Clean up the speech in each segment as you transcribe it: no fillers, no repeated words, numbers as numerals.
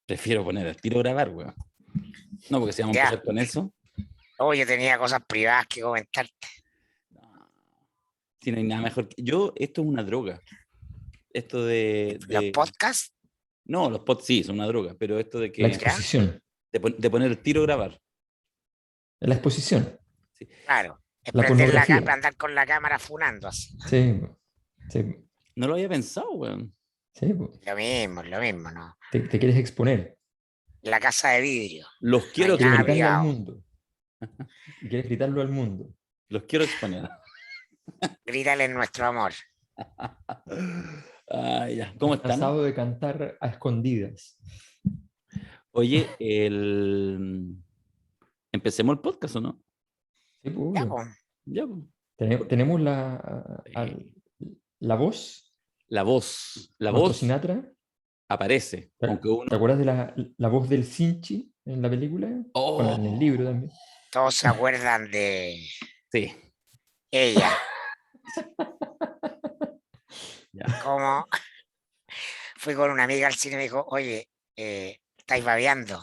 Prefiero poner al tiro grabar, weón. No, porque si vamos a Ya. empezar con eso. Yo tenía cosas privadas que comentarte. Si no hay nada mejor. Esto es una droga. Esto Los podcasts, No, los pods sí, son una droga, pero esto de La que... ¿ya? exposición. De poner el tiro grabar. La exposición. Sí. Claro. Es La prender pornografía. para andar con la cámara funando así. Sí, sí, No lo había pensado, weón. sí. Lo mismo, ¿no? Te quieres exponer. La casa de vidrio. Los No quiero hay Quieres nada exponer. gritarle al privado. mundo. Y quieres gritarlo al mundo. Los quiero exponer. Grítale nuestro amor. Ya. ¿Cómo Estás están? cansado de cantar a escondidas. Oye, ¿empecemos el podcast o no? Sí, pues, Ya, obvio. pues. Ya, pues. Tenemos Sí. la voz. La voz. La Nuestro voz Sinatra. aparece. Aunque uno... ¿Te acuerdas de la voz del Sinchi en la película? Bueno, en el libro también. Todos se acuerdan de Sí. ella. Ya. Como fui con una amiga al cine y me dijo, oye, estáis babeando.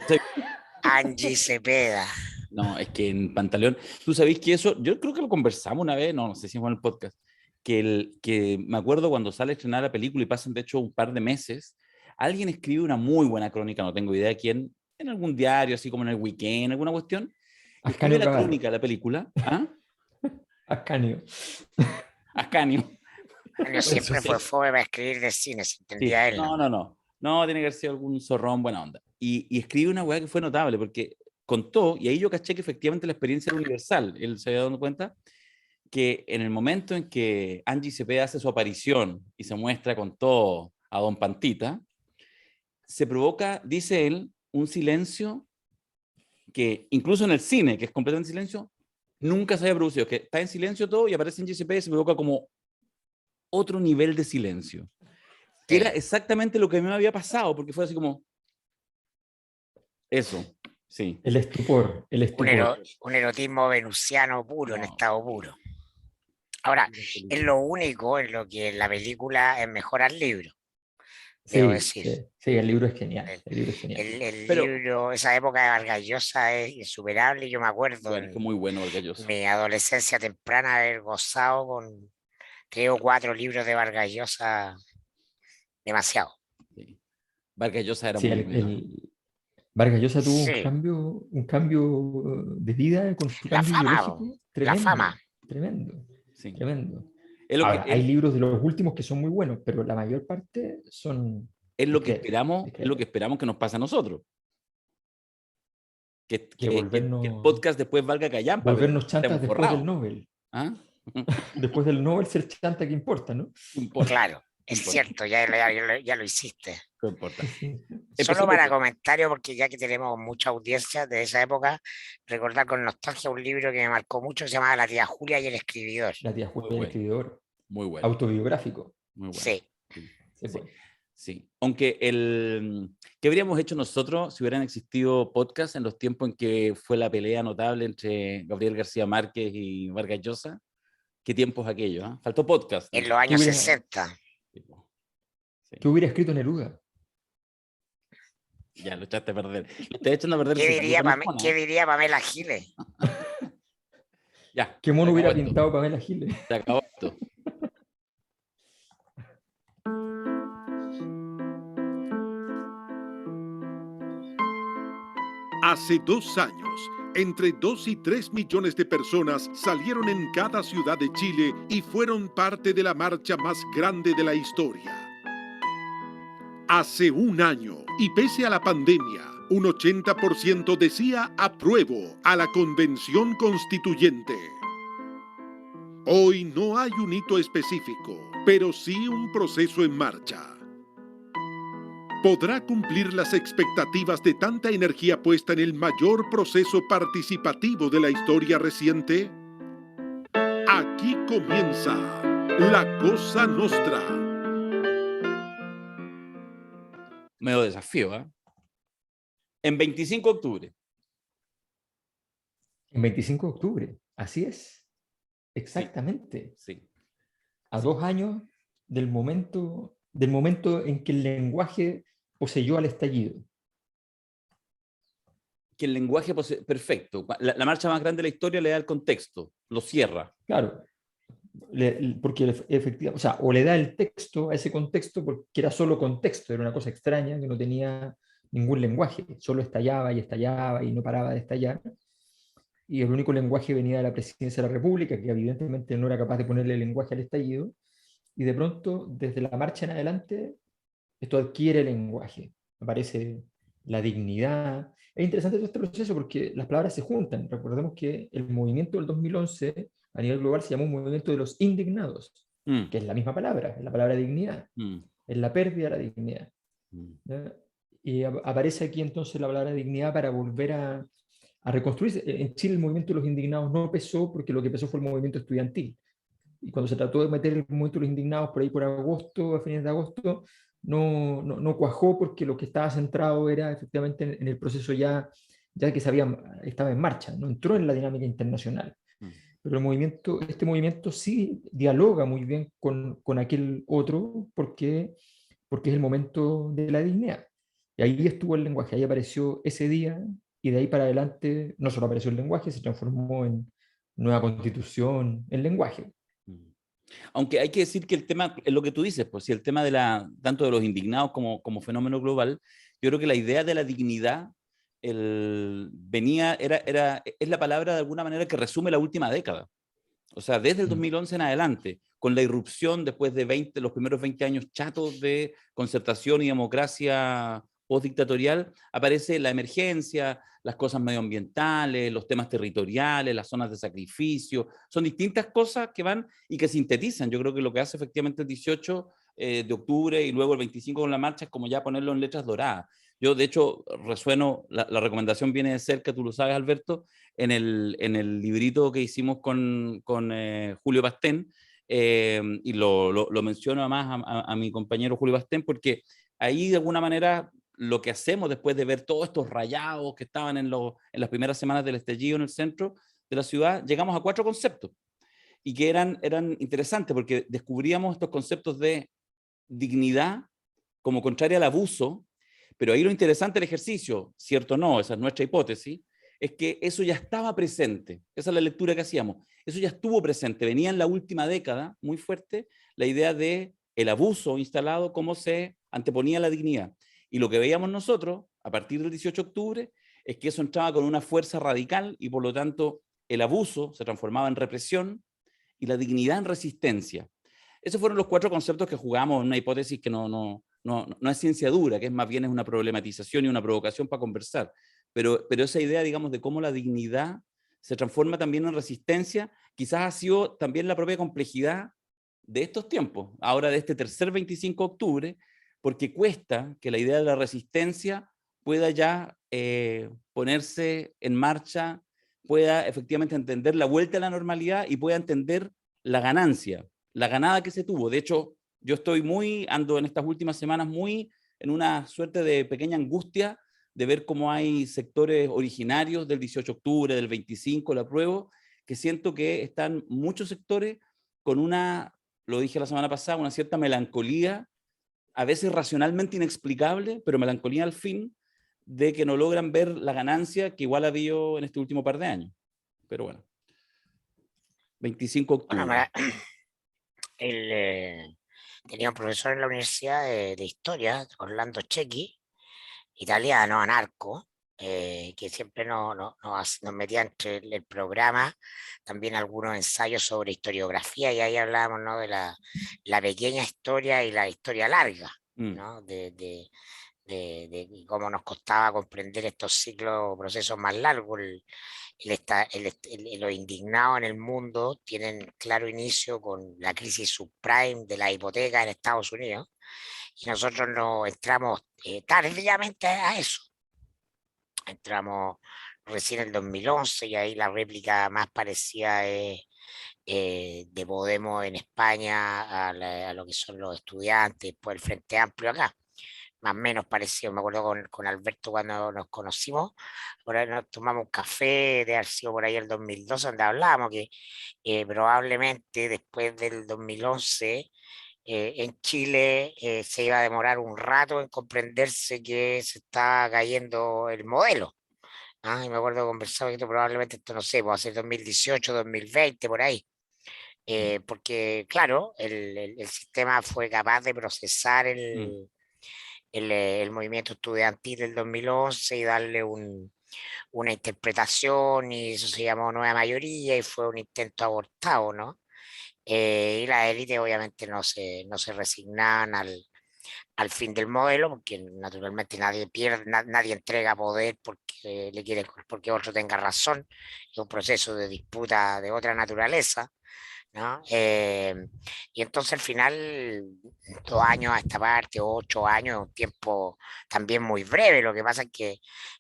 Sí. Angie Cepeda. No, es que en Pantaleón, tú sabés que eso, yo creo que lo conversamos una vez, no sé si fue en el podcast, que me acuerdo cuando sale a estrenar la película y pasan de hecho un par de meses, alguien escribe una muy buena crónica, no tengo idea de quién, en algún diario, así como en el Weekend, alguna cuestión, y escribe Ascanio la Caballo. crónica de la película, ¿ah? Ascanio. Ascanio. Angie siempre Sí. fue fome para escribir de cine, se Sí. entendía él. No, tiene que haber sido algún zorrón buena onda. Y escribe una weá que fue notable, porque contó, y ahí yo caché que efectivamente la experiencia era universal, él se había dado cuenta, que en el momento en que Angie Cepeda hace su aparición y se muestra con todo a Don Pantita, se provoca, dice él, un silencio que incluso en el cine, que es completamente silencio, nunca se había producido, que está en silencio todo y aparece Angie Cepeda y se provoca como otro nivel de silencio, que era exactamente lo que a mí me había pasado, porque fue así como eso, sí. El estupor. Un erotismo venusiano puro, en estado puro. Ahora, es lo único en lo que la película es mejor al libro, debo decir. Sí, el libro es genial. El libro es genial. El Pero, libro, esa época de Vargas Llosa es insuperable. Yo me acuerdo bueno, es que muy bueno Vargas en Llosa. mi adolescencia temprana haber gozado con 3 o 4 libros de Vargas Llosa, demasiado. Sí. Vargas Llosa era Sí, muy bueno. Vargas Llosa tuvo Sí. un cambio de vida con su La cambio fama, ideológico la fama. tremendo. Sí. Tremendo. Es lo Ahora, que, hay libros de los últimos que son muy buenos, pero la mayor parte son es lo que discretos. esperamos que nos pase a nosotros. Que el volvernos podcast después valga callampa, pero chantas estemos después forrados. del Nobel. ¿Ah? Después del Nobel ser chanta que importa, ¿no? No importa. Claro, No es importa. cierto, ya lo hiciste. No importa. Solo para comentario, porque ya que tenemos mucha audiencia de esa época, recordar con nostalgia un libro que me marcó mucho, se llamaba La tía Julia y el escribidor. La tía Julia y el escribidor. Muy bueno. Autobiográfico. Muy bueno. Sí. Sí. Aunque ¿qué habríamos hecho nosotros si hubieran existido podcasts en los tiempos en que fue la pelea notable entre Gabriel García Márquez y Vargas Llosa? ¿Qué tiempos aquellos? ¿Eh? Faltó podcast. En los años 60. Sí. ¿Qué hubiera escrito Neruda? Ya, lo echaste a perder. Lo estoy echando a perder. ¿Qué diría Pamela Giles? Ya. ¿Qué mono hubiera pintado Pamela Giles? Se acabó esto. Hace 2 años, entre 2 y 3 millones de personas salieron en cada ciudad de Chile y fueron parte de la marcha más grande de la historia. Hace 1 año, y pese a la pandemia, un 80% decía apruebo a la Convención Constituyente. Hoy no hay un hito específico, pero sí un proceso en marcha. ¿Podrá cumplir las expectativas de tanta energía puesta en el mayor proceso participativo de la historia reciente? Aquí comienza La Cosa Nostra. Medio desafío, ¿eh? En 25 de octubre. En 25 de octubre, así es. Exactamente. Sí. A 2 años del momento del momento en que el lenguaje poseyó al estallido. Que el lenguaje perfecto. La marcha más grande de la historia le da el contexto, lo cierra. Claro, porque efectivamente, o sea, o le da el texto a ese contexto porque era solo contexto, era una cosa extraña que no tenía ningún lenguaje, solo estallaba y no paraba de estallar. Y el único lenguaje venía de la Presidencia de la República, que evidentemente no era capaz de ponerle lenguaje al estallido, y de pronto, desde la marcha en adelante, esto adquiere lenguaje, aparece la dignidad. Es interesante todo este proceso porque las palabras se juntan. Recordemos que el movimiento del 2011 a nivel global se llamó un movimiento de los indignados, que es la misma palabra, es la palabra dignidad, es la pérdida de la dignidad. ¿Ya? Y aparece aquí entonces la palabra dignidad para volver a reconstruirse. En Chile el movimiento de los indignados no pesó porque lo que pesó fue el movimiento estudiantil. Y cuando se trató de meter el movimiento de los indignados por ahí por agosto, a fines de agosto, no cuajó porque lo que estaba centrado era efectivamente en el proceso ya que estaba en marcha, no entró en la dinámica internacional. Pero este movimiento sí dialoga muy bien con aquel otro porque es el momento de la dignidad. Y ahí estuvo el lenguaje, ahí apareció ese día y de ahí para adelante no solo apareció el lenguaje, se transformó en nueva constitución, en lenguaje. Aunque hay que decir que el tema, es lo que tú dices, pues si el tema tanto de los indignados como fenómeno global, yo creo que la idea de la dignidad es la palabra de alguna manera que resume la última década. O sea, desde el 2011 en adelante, con la irrupción después de los primeros 20 años chatos de concertación y democracia postdictatorial, aparece la emergencia, las cosas medioambientales, los temas territoriales, las zonas de sacrificio. Son distintas cosas que van y que sintetizan. Yo creo que lo que hace efectivamente el 18 de octubre y luego el 25 con la marcha es como ya ponerlo en letras doradas. Yo, de hecho, resueno, la recomendación viene de cerca, tú lo sabes, Alberto, en el librito que hicimos con Julio Bastén, y lo menciono además a mi compañero Julio Bastén, porque ahí de alguna manera lo que hacemos después de ver todos estos rayados que estaban en las primeras semanas del estallido en el centro de la ciudad, llegamos a 4 conceptos y que eran interesantes porque descubríamos estos conceptos de dignidad como contraria al abuso, pero ahí lo interesante del ejercicio, cierto o no, esa es nuestra hipótesis, es que eso ya estaba presente, esa es la lectura que hacíamos, eso ya estuvo presente, venía en la última década muy fuerte la idea de el abuso instalado, cómo se anteponía la dignidad. Y lo que veíamos nosotros, a partir del 18 de octubre, es que eso entraba con una fuerza radical y por lo tanto el abuso se transformaba en represión y la dignidad en resistencia. Esos fueron los 4 conceptos que jugamos en una hipótesis que no es ciencia dura, que es más bien es una problematización y una provocación para conversar. Pero esa idea, digamos, de cómo la dignidad se transforma también en resistencia, quizás ha sido también la propia complejidad de estos tiempos, ahora de este tercer 25 de octubre, porque cuesta que la idea de la resistencia pueda ya ponerse en marcha, pueda efectivamente entender la vuelta a la normalidad y pueda entender la ganancia, la ganada que se tuvo. De hecho, yo ando en estas últimas semanas muy en una suerte de pequeña angustia de ver cómo hay sectores originarios del 18 de octubre, del 25, el apruebo, que siento que están muchos sectores con lo dije la semana pasada, una cierta melancolía, a veces racionalmente inexplicable, pero melancolía al fin, de que no logran ver la ganancia que igual ha habido en este último par de años. Pero bueno, 25 de octubre. Bueno, tenía un profesor en la Universidad de Historia, Orlando Chequi, italiano, anarco, que siempre nos metía entre el programa también algunos ensayos sobre historiografía, y ahí hablábamos, ¿no?, de la pequeña historia y la historia larga, ¿no? De cómo nos costaba comprender estos ciclos o procesos más largos. Los indignados en el mundo tienen claro inicio con la crisis subprime de la hipoteca en Estados Unidos, y nosotros no entramos tardíamente a eso. Entramos recién en el 2011 y ahí la réplica más parecida es de Podemos en España a lo que son los estudiantes, pues el Frente Amplio acá. Más o menos parecido, me acuerdo con Alberto cuando nos conocimos, por ahí nos tomamos un café, de haber sido por ahí el 2012, donde hablábamos que probablemente después del 2011 en Chile se iba a demorar un rato en comprenderse que se estaba cayendo el modelo. Y me acuerdo conversar que probablemente esto, no sé, puede ser 2018, 2020, por ahí. Porque, claro, el sistema fue capaz de procesar el movimiento estudiantil del 2011 y darle una interpretación, y eso se llamó nueva mayoría y fue un intento abortado, ¿no? Y las élites obviamente no se resignaban al fin del modelo, porque naturalmente nadie pierde, nadie entrega poder porque le quiere, porque otro tenga razón. Es un proceso de disputa de otra naturaleza, ¿no? Y entonces al final, 2 años a esta parte, 8 años, es un tiempo también muy breve. Lo que pasa es que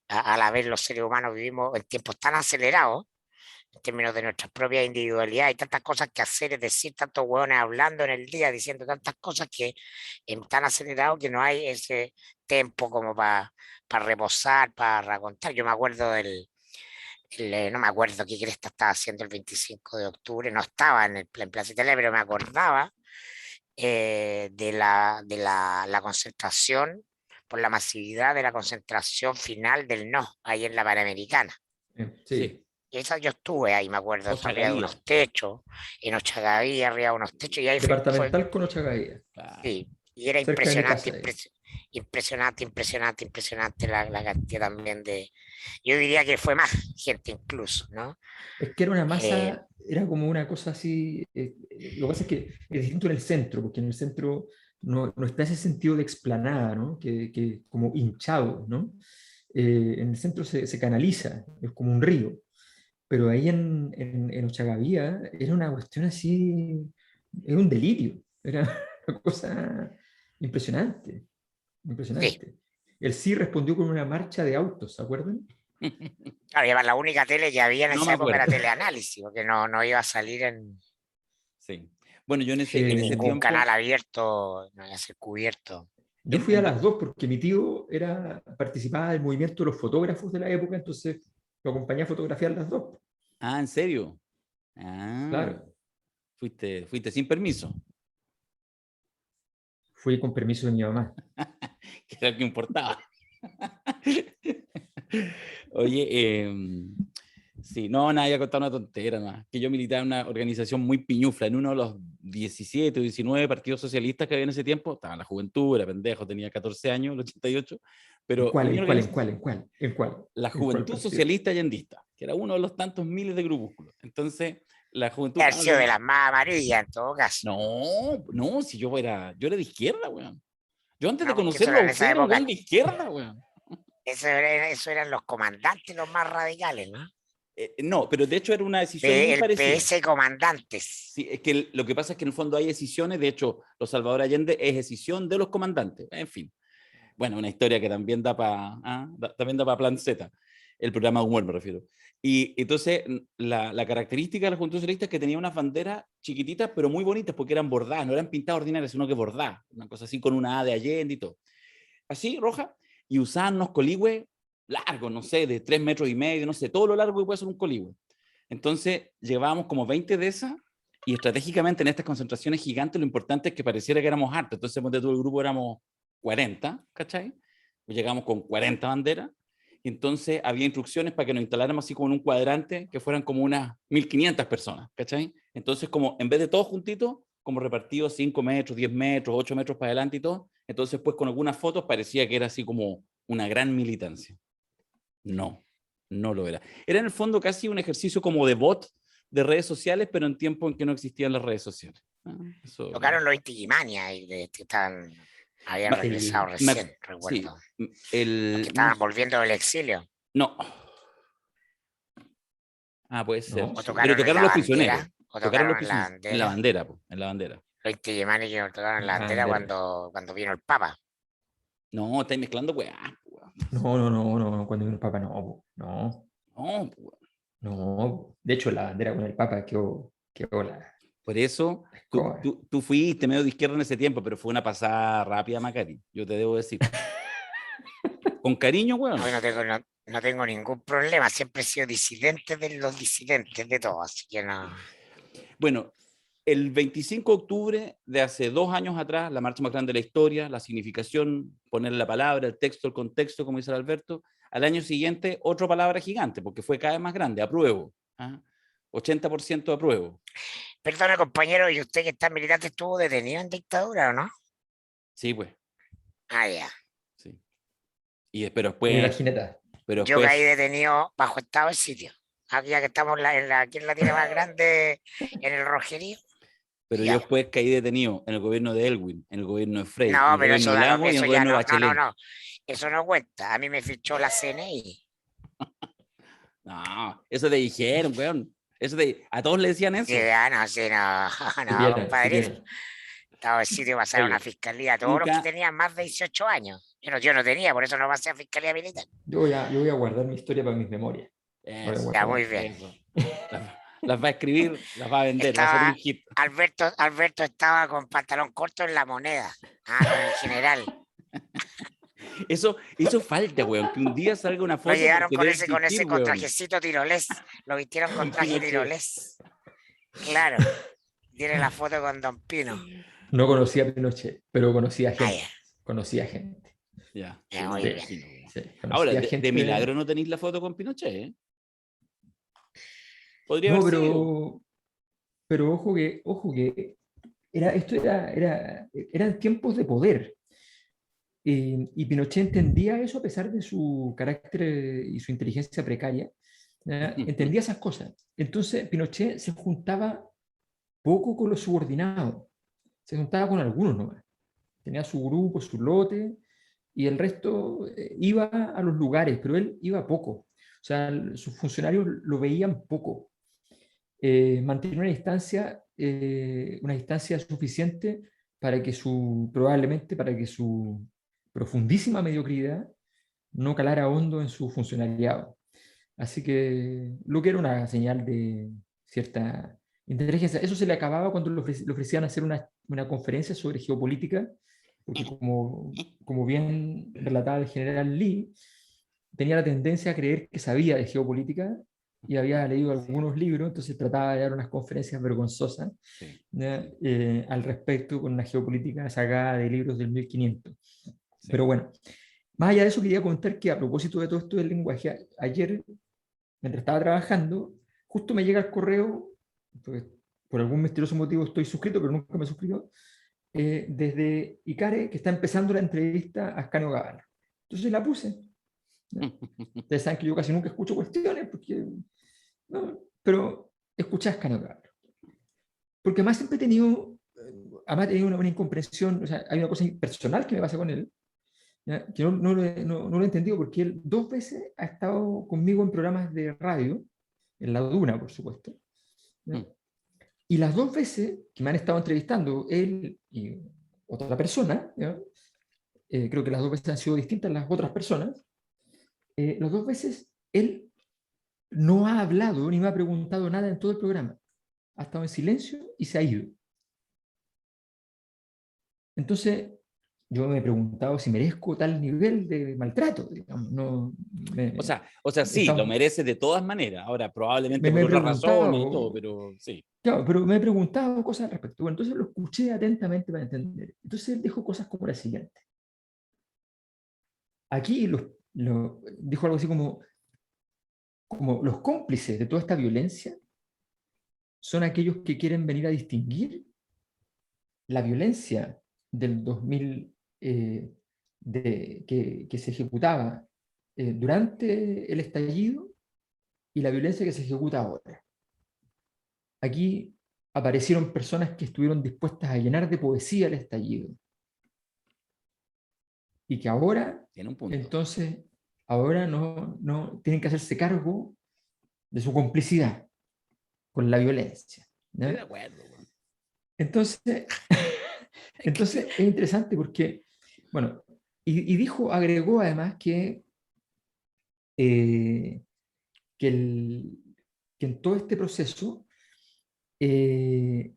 a la vez los seres humanos vivimos en tiempos tan acelerados en términos de nuestras propias individualidades. Hay tantas cosas que hacer, es decir, tantos hueones hablando en el día, diciendo tantas cosas que tan acelerado que no hay ese tiempo como para reposar, para racontar. Yo me acuerdo no me acuerdo qué cresta estaba haciendo el 25 de octubre, no estaba en Plaza Italia, pero me acordaba de la concentración, por la masividad de la concentración final del no, ahí en la Panamericana. Sí. Esa yo estuve ahí, me acuerdo, arriba de Ochagavía. unos techos, en Ochagavía, arriba de unos techos, y ahí fue, Departamental con Ochagavía. Claro. sí, y era Cerca de mi impresionante, casa. impresionante la cantidad también de, yo diría que fue más gente incluso, ¿no? Es que era una Eh, masa, era como una cosa así. Lo que pasa es que es distinto en el centro, porque en el centro no está ese sentido de explanada, ¿no? Que como hinchado, ¿no? En el centro se canaliza, es como un río. Pero ahí en Ochagavía era una cuestión así, era un delirio, era una cosa impresionante, sí, impresionante. El sí respondió con una marcha de autos, ¿se acuerdan? claro, y además la única tele que había en No esa me época era acuerdo. Teleanálisis, porque no iba a salir en Sí. Bueno, yo en ese ningún tiempo, canal abierto, no iba a ser cubierto. Yo fui a en las dos porque mi tío participaba del movimiento de los fotógrafos de la época, entonces lo acompañé a fotografiar las dos. ¿en serio? Ah, Claro, fuiste sin permiso, fui con permiso de mi mamá. que era lo que importaba. Oye, sí, no, nada, iba a contar una tontera más. Que yo militaba en una organización muy piñufla, en uno de los 17 o 19 partidos socialistas que había en ese tiempo. Estaba en la juventud, era pendejo, tenía 14 años, el 88. ¿En Pero cuál, mi en cuál, en organización, cuál, en cuál, en cuál? la ¿En cuál Juventud partido? Socialista Allendista, que era uno de los tantos miles de grupúsculos. Entonces, la juventud Haber estaba sido de las más amarillas en todo caso. no, si yo era de izquierda, weón. Yo antes de No, porque eso era conocerlo a en usted esa era un época, weón de izquierda, weón. eso eran los comandantes los más radicales, ¿no? No, pero de hecho era una decisión muy El parecida. PS comandantes. Sí, es que lo que pasa es que en el fondo hay decisiones, de hecho, los Salvador Allende es decisión de los comandantes, en fin. Bueno, una historia que también también da para Plan Z, el programa de humor me refiero. Y entonces la característica de la Juventud Socialista es que tenía unas banderas chiquititas, pero muy bonitas, porque eran bordadas, no eran pintadas ordinarias, sino que bordadas, una cosa así con una A de Allende y todo. Así, roja, y usaban unos coligües largos, no sé, de 3,5 metros, no sé, todo lo largo que puede ser un coligüe. Entonces llevábamos como 20 de esas, y estratégicamente en estas concentraciones gigantes lo importante es que pareciera que éramos hartos. Entonces, ponte tú, el grupo éramos 40, ¿cachai? Pues llegamos con 40 banderas, y entonces había instrucciones para que nos instaláramos así como en un cuadrante, que fueran como unas 1.500 personas, ¿cachai? Entonces, como en vez de todos juntitos, como repartidos 5 metros, 10 metros, 8 metros para adelante y todo, entonces pues con algunas fotos parecía que era así como una gran militancia. No, no lo era. Era en el fondo casi un ejercicio como de bot de redes sociales, pero en tiempo en que no existían las redes sociales. Eso, Tocaron los Inti Illimani y que habían regresado recién, sí, recuerdo. Los que no, estaban volviendo del exilio. no. Puede ser. No, O sí. Pero tocaron en tocaron la los prisioneros. bandera. O Tocaron los tocaron en la prisioneros. En la bandera. bandera, po, en la bandera. Los Inti Illimani que tocaron en la La bandera bandera. cuando vino el Papa. No, estáis mezclando weá. No, cuando vino el Papa, no, po, no, No, po. no. De hecho, la bandera con el Papa quedó Por eso la tú, escoba. tú, tú fuiste medio de izquierda en ese tiempo, pero fue una pasada rápida, Macari. Yo te debo decir. Con cariño, weón. Hoy no tengo ningún problema. Siempre he sido disidente de los disidentes de todos. Así que no. Bueno, el 25 de octubre de hace 2 años atrás, la marcha más grande de la historia, la significación, poner la palabra, el texto, el contexto, como dice el Alberto. Al año siguiente, otra palabra gigante, porque fue cada vez más grande, apruebo. 80% apruebo. Perdona, compañero, ¿y usted que está militante estuvo detenido en dictadura o no? Sí, pues. Ah, ya. Sí. Pero Me después, imagineta. Yo caí detenido bajo estado de sitio. Aquí ya que estamos aquí en la tierra más grande, en el Rogerío. pero Ya. yo después caí detenido en el gobierno de Elwin, en el gobierno de Frey, en No, el pero gobierno eso, de Lago y en el eso ya gobierno de no, Bachelet. no. Eso no cuenta. A mí me fichó la CNI. No, eso te dijeron, weón. A todos le decían Sí, eso. no, sí, no, no, Supieran, compadrito. supieran. Estaba en sitio de pasar a una Oye, fiscalía. Todos los que nunca... tenían más de 18 años. Yo no tenía, por eso no pasé a fiscalía militar. Yo voy a guardar mi historia para mis memorias. La voy a Eso, Ya, guardar. muy bien. eso. Las va a escribir, las va a vender, va a ser un Estaba, hit. Alberto estaba con pantalón corto en La Moneda. Con el general. Eso falta, weón. Que un día salga una Lo foto llegaron porque debe existir, con weón. trajecito tirolés. Lo vistieron con Con traje Pinochet. tirolés. Claro. Tiene la foto con Don Pino. No conocía a Pinochet, pero conocía Ah, gente. Conocía gente. Ya, sí, ya, me muy Sí, bien. imagino, weón. sí, Ahora, conocía de gente. milagro no tenéis la foto con Pinochet, ¿eh? Podría No, haber sido. pero ojo que eran tiempos de poder. Y Pinochet entendía eso a pesar de su carácter y su inteligencia precaria. ¿Ya? Entendía esas cosas. Entonces, Pinochet se juntaba poco con los subordinados, se juntaba con algunos nomás. Tenía su grupo, su lote, y el resto iba a los lugares, pero él iba poco. O sea, sus funcionarios lo veían poco. Mantenía una distancia suficiente para que probablemente para que su profundísima mediocridad no calara hondo en su funcionariado. Así que lo que era una señal de cierta inteligencia. Eso se le acababa cuando le ofrecían hacer una conferencia sobre geopolítica, porque como bien relataba el general Lee, tenía la tendencia a creer que sabía de geopolítica y había leído algunos libros, entonces trataba de dar unas conferencias vergonzosas Sí, al respecto con una geopolítica sacada de libros del 1500. sí. Pero bueno, más allá de eso quería contar que a propósito de todo esto del lenguaje, ayer, mientras estaba trabajando, justo me llega el correo, pues, por algún misterioso motivo estoy suscrito, pero nunca me suscrito, desde Icare, que está empezando la entrevista a Ascanio Gavala. Entonces la puse. Ustedes saben que yo casi nunca escucho cuestiones, porque, no, pero escuché a Ascanio Gavala. Porque además siempre he tenido, además he tenido una incomprensión, o sea, hay una cosa personal que me pasa con él, ¿ya? Que no lo he entendido, porque él 2 veces ha estado conmigo en programas de radio, en La Duna, por supuesto, ¿ya? Y las 2 veces que me han estado entrevistando, él y otra persona, ¿ya? Creo que las 2 veces han sido distintas las otras personas, las 2 veces él no ha hablado ni me ha preguntado nada en todo el programa. Ha estado en silencio y se ha ido. Entonces, yo me he preguntado si merezco tal nivel de maltrato, digamos. No, O sea, sí, lo merece de todas maneras. Ahora, probablemente por me he otras razones y todo, preguntado, pero sí. claro, pero me he preguntado cosas al respecto. Bueno, entonces lo escuché atentamente para entender. Entonces él dijo cosas como la siguiente. Aquí dijo algo así como los cómplices de toda esta violencia son aquellos que quieren venir a distinguir la violencia del 2000 que se ejecutaba durante el estallido y la violencia que se ejecuta ahora. Aquí aparecieron personas que estuvieron dispuestas a llenar de poesía el estallido y que ahora, Tiene un punto. entonces, ahora no tienen que hacerse cargo de su complicidad con la violencia, ¿no? Estoy de acuerdo, weón. Entonces, entonces es interesante porque, bueno, y agregó además eh, que en todo este proceso eh,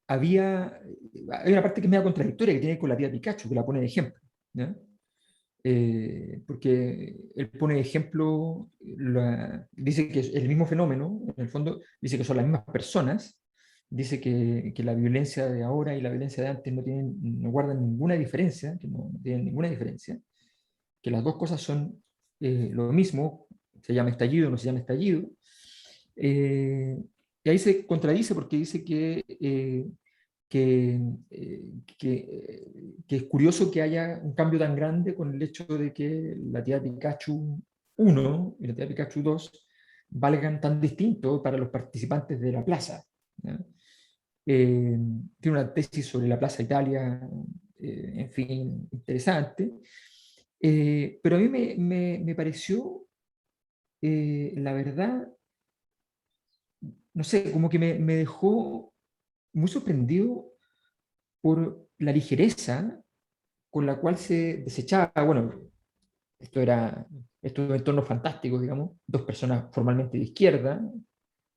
hay una parte que es medio contradictoria que tiene con la tía Pikachu, que la pone de ejemplo, ¿no? Porque él pone de ejemplo, dice que es el mismo fenómeno, en el fondo dice que son las mismas personas, dice que la violencia de ahora y la violencia de antes no guardan ninguna diferencia, que no tienen ninguna diferencia, que las dos cosas son lo mismo, se llama estallido, no se llama estallido. Y ahí se contradice porque dice que, que es curioso que haya un cambio tan grande con el hecho de que la tía Pikachu 1 y la tía Pikachu 2 valgan tan distinto para los participantes de la plaza, ¿no? Tiene una tesis sobre la Plaza Italia, en fin, interesante. Pero a mí me pareció, la verdad, no sé, como que me dejó muy sorprendido por la ligereza con la cual se desechaba, bueno, estos entornos fantásticos, digamos, dos personas formalmente de izquierda,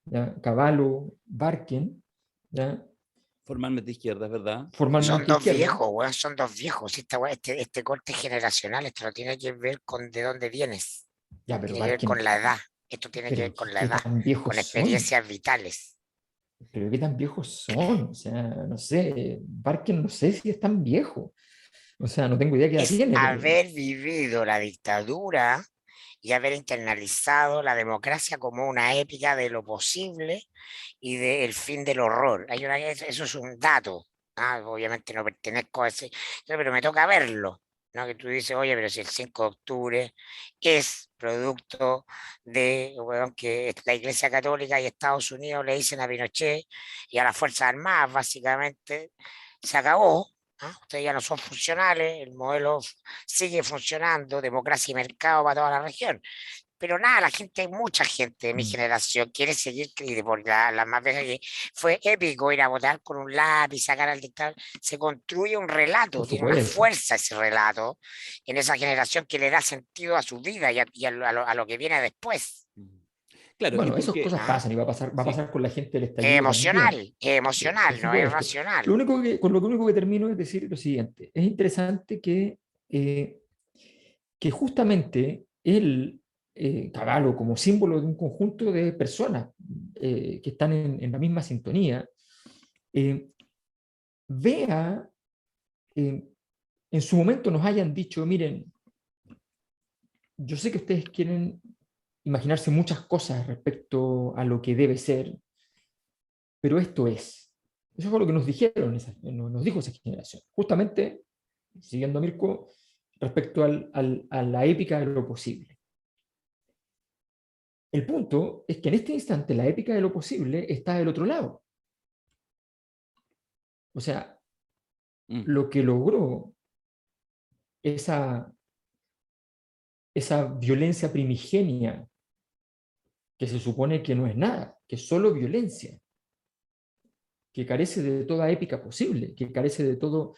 ¿ya? Cavallo, Barken, ¿ya? Formalmente izquierda, es verdad. Son Formalmente dos izquierda, viejos, weón, son dos viejos. Esta weá, este corte generacional, esto no tiene que ver con de dónde vienes, ya, pero tiene que ver con Barken, la edad. Esto tiene que pero ver con la ¿qué edad, tan viejos con son? experiencias vitales. Pero ¿qué tan viejos son? O sea, no sé, Barken no sé si es tan viejo. O sea, no tengo idea qué edad Es tiene, pero haber vivido la dictadura y haber internalizado la democracia como una épica de lo posible y del fin del horror. Eso es un dato. Obviamente no pertenezco a ese, pero me toca verlo. ¿No? Que tú dices, oye, pero si el 5 de octubre es producto de weón, que la Iglesia Católica y Estados Unidos le dicen a Pinochet y a las Fuerzas Armadas, básicamente, se acabó. Ustedes ya no son funcionales, el modelo sigue funcionando, democracia y mercado para toda la región. Pero nada, la gente, hay mucha gente de mi mm, generación quiere seguir, y por la más vieja que fue épico ir a votar con un lápiz, sacar al dictador. Se construye un por relato, tiene una supuesto. fuerza ese relato en esa generación que le da sentido a su vida y a lo que viene después. Claro, y Bueno, esas porque, cosas ¿Ah? pasan y va a sí, pasar con la gente del Es estallido también. emocional, es Por emocional, no es supuesto. racional. Con lo único que termino es decir lo siguiente. Es interesante eh, que justamente él, Caballo, como símbolo de un conjunto de personas que están en la misma sintonía, eh, vea, en su momento nos hayan dicho, miren, yo sé que ustedes quieren imaginarse muchas cosas respecto a lo que debe ser, pero esto es. Eso fue lo que nos dijeron, nos dijo esa generación. Justamente, siguiendo a Mirko, respecto a la épica de lo posible. El punto es que en este instante la épica de lo posible está del otro lado. O sea, mm, lo que logró esa, esa violencia primigenia, que se supone que no es nada, que es solo violencia, que carece de toda épica posible, que carece de todo,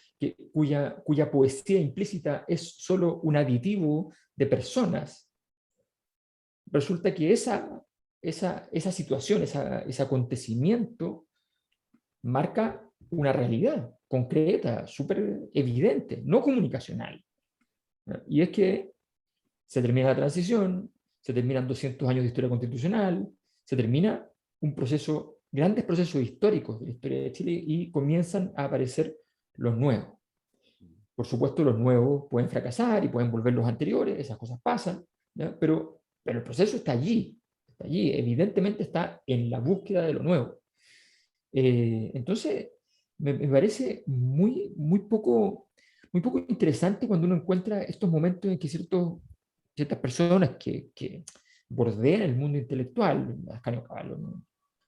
cuya poesía implícita es solo un aditivo de personas. Resulta que esa situación, ese acontecimiento, marca una realidad concreta, súper evidente, no comunicacional. ¿No? Y es que se termina la transición, se terminan 200 años de historia constitucional, se termina un proceso, grandes procesos históricos de la historia de Chile y comienzan a aparecer los nuevos. Por supuesto, los nuevos pueden fracasar y pueden volver los anteriores, esas cosas pasan, ¿ya? Pero el proceso está allí, evidentemente está en la búsqueda de lo nuevo. Entonces, me parece muy poco interesante cuando uno encuentra estos momentos en que ciertas personas que bordean el mundo intelectual, Ascanio Cavallo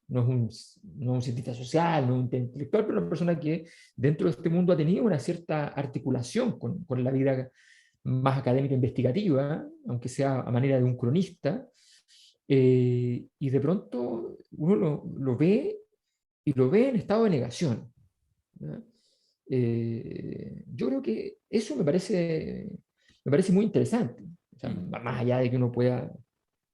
no es un cientista social, no es un intelectual, pero una persona que dentro de este mundo ha tenido una cierta articulación con la vida más académica investigativa, aunque sea a manera de un cronista, y de pronto uno lo ve y lo ve en estado de negación. ¿Ya? Yo creo que eso me parece muy interesante. O sea, mm. más allá de que uno pueda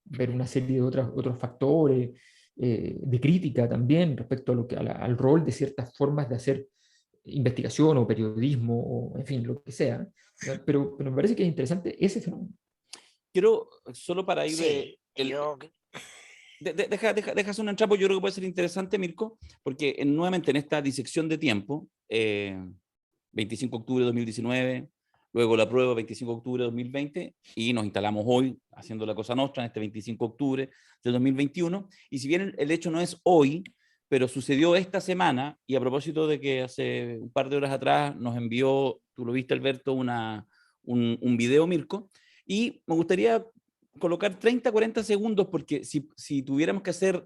ver una serie de otros factores de crítica también respecto a al rol de ciertas formas de hacer investigación o periodismo o en fin, lo que sea. ¿Ya? Pero me parece que es interesante ese fenómeno. Quiero, solo para ir Sí, el, Deja hacer un entrapo, yo creo que puede ser interesante, Mirko, porque nuevamente en esta disección de tiempo, 25 de octubre de 2019, luego la prueba 25 de octubre de 2020, y nos instalamos hoy haciendo la Cosa Nostra en este 25 de octubre de 2021, y si bien el hecho no es hoy, pero sucedió esta semana, y a propósito de que hace un par de horas atrás nos envió, tú lo viste Alberto, un video, Mirko, y me gustaría colocar 30, 40 segundos, porque si tuviéramos que hacer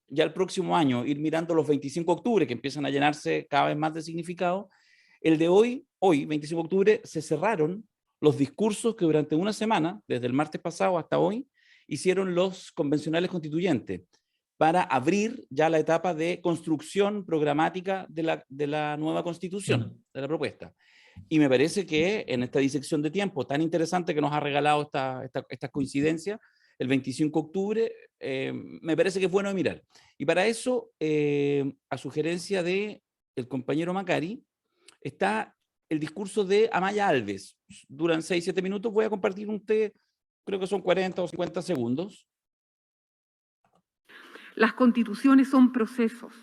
ya el próximo año, ir mirando los 25 de octubre, que empiezan a llenarse cada vez más de significado, el de hoy, 25 de octubre, se cerraron los discursos que durante una semana, desde el martes pasado hasta hoy, hicieron los convencionales constituyentes, para abrir ya la etapa de construcción programática de la nueva constitución, de la propuesta. Y me parece que en esta disección de tiempo tan interesante que nos ha regalado esta coincidencia, el 25 de octubre, me parece que es bueno de mirar. Y para eso, a sugerencia del compañero Macari, está el discurso de Amaya Alves. Duran 6-7 minutos, voy a compartir creo que son 40 o 50 segundos. Las constituciones son procesos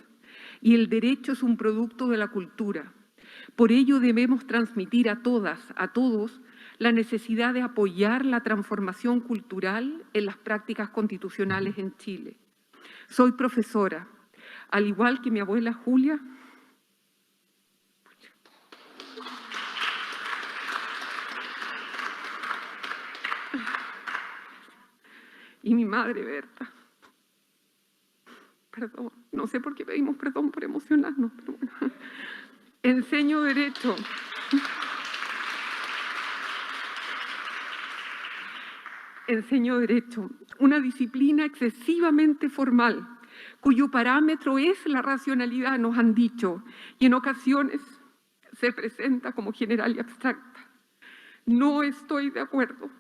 y el derecho es un producto de la cultura. Por ello debemos transmitir a todas, a todos, la necesidad de apoyar la transformación cultural en las prácticas constitucionales en Chile. Soy profesora, al igual que mi abuela Julia. Y mi madre Berta. Perdón, no sé por qué pedimos perdón por emocionarnos, pero bueno. Enseño Derecho. Enseño Derecho, una disciplina excesivamente formal, cuyo parámetro es la racionalidad, nos han dicho, y en ocasiones se presenta como general y abstracta. No estoy de acuerdo.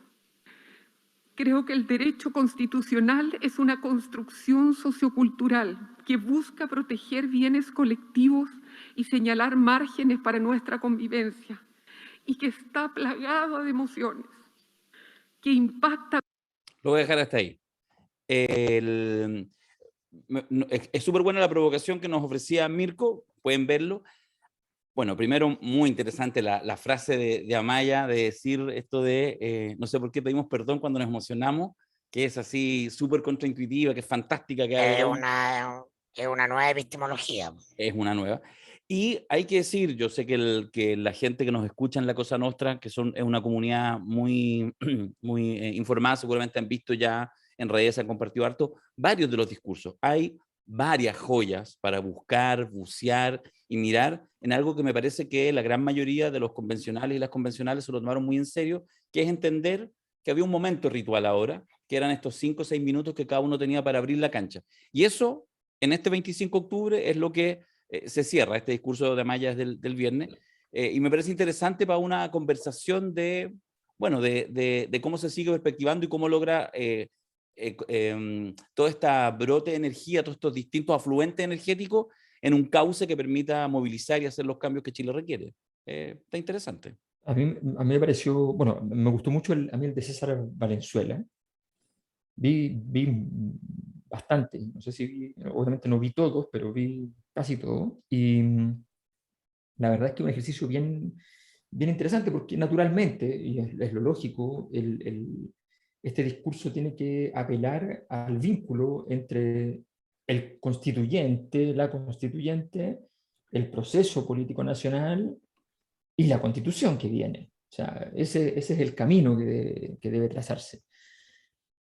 Creo que el derecho constitucional es una construcción sociocultural que busca proteger bienes colectivos y señalar márgenes para nuestra convivencia, y que está plagado de emociones, que impacta. Lo voy a dejar hasta ahí. Es súper buena la provocación que nos ofrecía Mirko, pueden verlo. Bueno, primero, muy interesante la frase de Amaya de decir esto de no sé por qué pedimos perdón cuando nos emocionamos, que es así súper contraintuitiva, que es fantástica. Que es una nueva epistemología. Es una nueva. Y hay que decir, yo sé que la gente que nos escucha en La Cosa Nostra, es una comunidad muy, muy informada, seguramente han visto ya en redes, han compartido harto varios de los discursos. Hay varias joyas para buscar, bucear y mirar en algo que me parece que la gran mayoría de los convencionales y las convencionales se lo tomaron muy en serio, que es entender que había un momento ritual ahora, que eran estos 5 o 6 minutos que cada uno tenía para abrir la cancha. Y eso, en este 25 de octubre, es lo que se cierra, este discurso de Amaya del viernes, y me parece interesante para una conversación de cómo se sigue perspectivando y cómo logra toda esta brote de energía, todos estos distintos afluentes energéticos en un cauce que permita movilizar y hacer los cambios que Chile requiere. Está interesante. A mí me pareció, bueno, me gustó mucho a mí el de César Valenzuela. Vi bastante, no sé si obviamente no vi todos, pero vi casi todo. Y la verdad es que un ejercicio bien interesante, porque naturalmente, y es lo lógico, este discurso tiene que apelar al vínculo entre el constituyente, la constituyente, el proceso político nacional y la constitución que viene. O sea, ese es el camino que debe trazarse.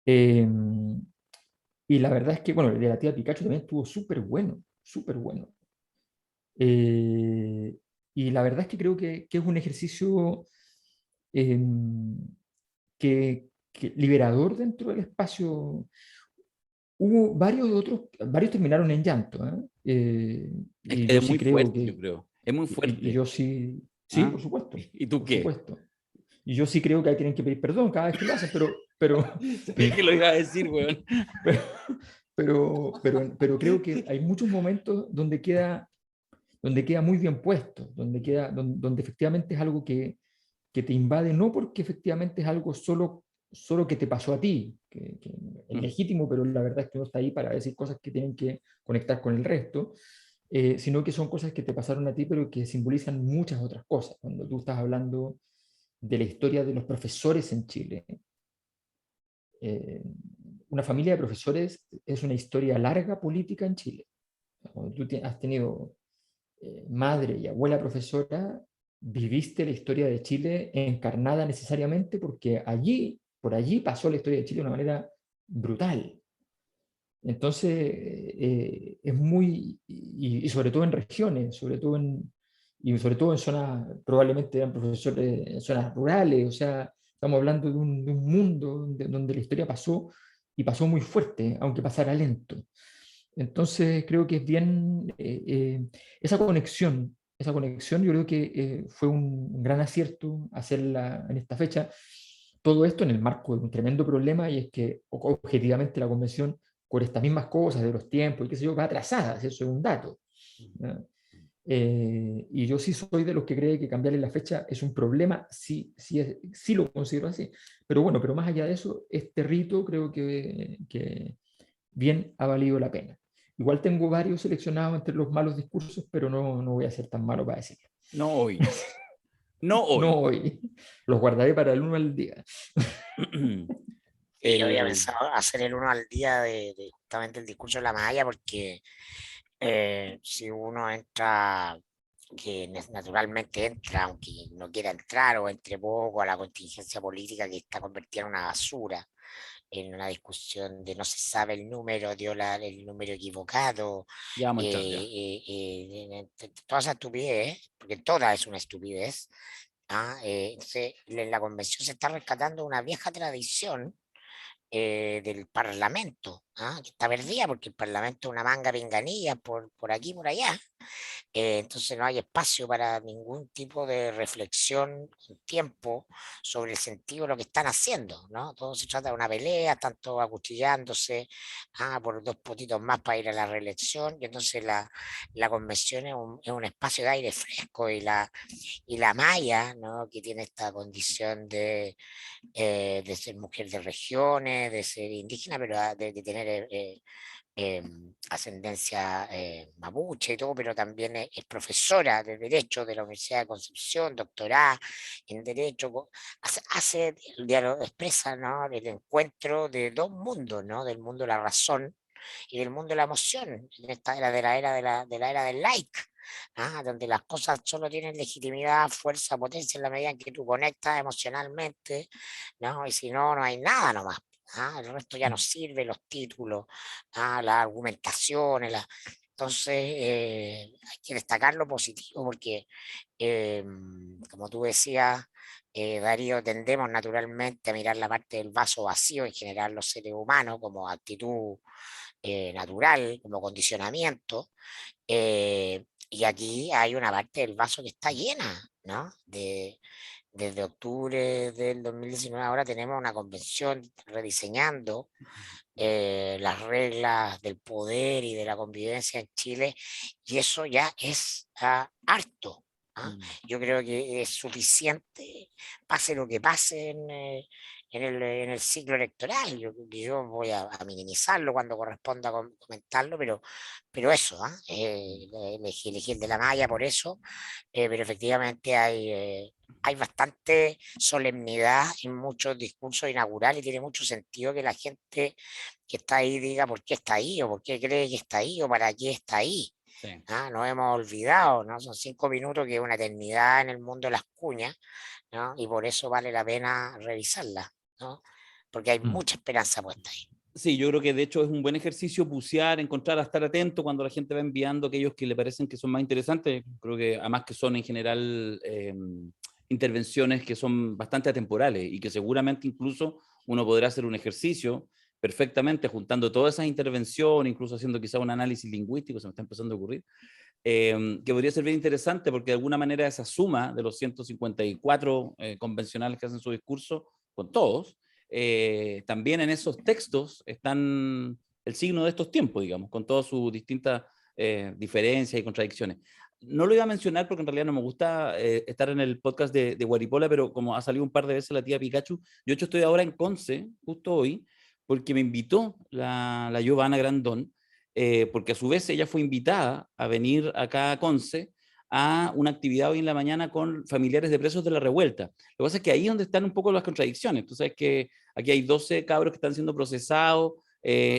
Y la verdad es que, bueno, el de la tía Pikachu también estuvo súper bueno, súper bueno. Y la verdad es que creo que es un ejercicio que liberador dentro del espacio. Hubo varios terminaron en llanto. Y yo Es sí muy creo fuerte, que, yo creo. Es muy fuerte. y yo sí, ¿Ah? por supuesto. ¿Y tú por qué? Supuesto. Y yo sí creo que ahí tienen que pedir perdón cada vez que lo hacen, pero Sabía que lo iba a decir, weón. pero creo que hay muchos momentos donde queda muy bien puesto, donde efectivamente es algo que te invade, no porque efectivamente es algo solo solo que te pasó a ti, que es legítimo, pero la verdad es que no está ahí para decir cosas que tienen que conectar con el resto, sino que son cosas que te pasaron a ti, pero que simbolizan muchas otras cosas. Cuando tú estás hablando de la historia de los profesores en Chile, eh, una familia de profesores es una historia larga política en Chile. Cuando tú has tenido madre y abuela profesora, viviste la historia de Chile encarnada necesariamente porque allí, por allí pasó la historia de Chile de una manera brutal. Entonces, es muy, y sobre todo en regiones, sobre todo en zonas, probablemente eran profesores en zonas rurales, o sea, estamos hablando de un mundo donde la historia pasó y pasó muy fuerte, aunque pasara lento. Entonces, creo que es bien, esa conexión yo creo que fue un gran acierto hacerla en esta fecha. Todo esto en el marco de un tremendo problema y es que objetivamente la convención por estas mismas cosas de los tiempos y qué sé yo, va atrasada, eso es un dato. ¿Ya? Y yo sí soy de los que cree que cambiarle la fecha es un problema, sí, sí lo considero así. Pero bueno, pero más allá de eso, este rito creo que bien ha valido la pena. Igual tengo varios seleccionados entre los malos discursos, pero no voy a ser tan malo para decirlo. No hoy. No No hoy. hoy. Los guardaré para el 1 al día. Y yo había El, pensado hacer el 1 al día de justamente el discurso de la malla, porque si uno entra, que naturalmente entra, aunque no quiera entrar o entre poco a la contingencia política que está convertida en una basura, en una discusión de no se sabe el número, dio el número equivocado, ya vamos a entrar ya. toda esa estupidez, porque toda es una estupidez. Entonces, en la convención se está rescatando una vieja tradición del Parlamento, que está perdida porque el Parlamento es una manga pinganilla por aquí y por allá. Entonces no hay espacio para ningún tipo de reflexión con tiempo sobre el sentido de lo que están haciendo, ¿no? Todo se trata de una pelea, están todos acuchillándose por 2 votitos más para ir a la reelección, y entonces la convención es un espacio de aire fresco, y la malla, ¿no? Que tiene esta condición de ser mujer de regiones, de ser indígena, pero de tener ascendencia mapuche y todo, pero también es profesora de Derecho de la Universidad de Concepción, doctorada en Derecho. Hace el diálogo, expresa, ¿no? El encuentro de 2 mundos, ¿no? Del mundo de la razón y del mundo de la emoción, en esta era de la era de la era del like. Donde las cosas solo tienen legitimidad, fuerza, potencia en la medida en que tú conectas emocionalmente, ¿no? Y si no, no hay nada nomás. El resto ya no sirve, los títulos, las argumentaciones. Entonces, hay que destacar lo positivo porque, como tú decías, Darío, tendemos naturalmente a mirar la parte del vaso vacío en general los seres humanos como actitud natural, como condicionamiento. Y aquí hay una parte del vaso que está llena, ¿no? Desde octubre del 2019 ahora tenemos una convención rediseñando las reglas del poder y de la convivencia en Chile, y eso ya es harto. Yo creo que es suficiente, pase lo que pase en el ciclo electoral. Yo voy a minimizarlo cuando corresponda comentarlo, pero eso, elegí el de la malla por eso, pero efectivamente hay bastante solemnidad en muchos discursos inaugurales y tiene mucho sentido que la gente que está ahí diga por qué está ahí o por qué cree que está ahí o para qué está ahí. Sí. Nos hemos olvidado, ¿no? Son 5 minutos que es una eternidad en el mundo de las cuñas, ¿no? Y por eso vale la pena revisarla, ¿no? Porque hay mucha esperanza puesta ahí. Sí, yo creo que de hecho es un buen ejercicio bucear, encontrar, estar atento cuando la gente va enviando aquellos que le parecen que son más interesantes. Creo que además que son en general intervenciones que son bastante atemporales y que seguramente incluso uno podrá hacer un ejercicio perfectamente juntando todas esas intervenciones, incluso haciendo quizá un análisis lingüístico, se me está empezando a ocurrir, que podría ser bien interesante porque de alguna manera esa suma de los 154 convencionales que hacen su discurso con todos, también en esos textos están el signo de estos tiempos, digamos, con todas sus distintas diferencias y contradicciones. no lo iba a mencionar porque en realidad no me gusta estar en el podcast de Guaripola, pero como ha salido un par de veces la tía Pikachu, yo de hecho estoy ahora en Conce, justo hoy, porque me invitó la Giovanna Grandón, porque a su vez ella fue invitada a venir acá a Conce a una actividad hoy en la mañana con familiares de presos de la revuelta. Lo que pasa es que ahí es donde están un poco las contradicciones. Tú sabes que aquí hay 12 cabros que están siendo procesados,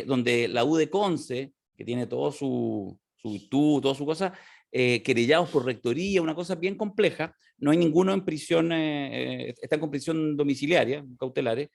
donde la U de Conce, que tiene todo su virtud, toda su cosa, querellados por rectoría, una cosa bien compleja. No hay ninguno en prisión, están con prisión domiciliaria, cautelares,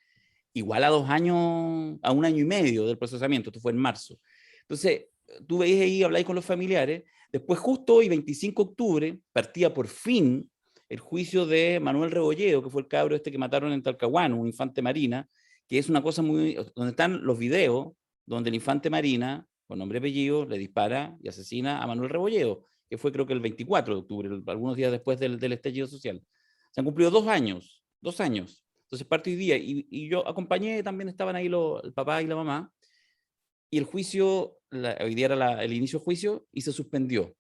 igual a 2 años, a 1 año y medio del procesamiento. Esto fue en marzo. Entonces, tú veis ahí, habláis con los familiares. Después, justo hoy, 25 de octubre, partía por fin el juicio de Manuel Rebolledo, que fue el cabro este que mataron en Talcahuano, un infante marina, que es una cosa muy... donde están los videos donde el infante marina, con nombre y apellido, le dispara y asesina a Manuel Rebolledo, que fue creo que el 24 de octubre, algunos días después del estallido social. Se han cumplido 2 años, 2 años. Entonces parte hoy día, y yo acompañé, también estaban ahí el papá y la mamá, y el juicio, hoy día era el inicio del juicio, y se suspendió,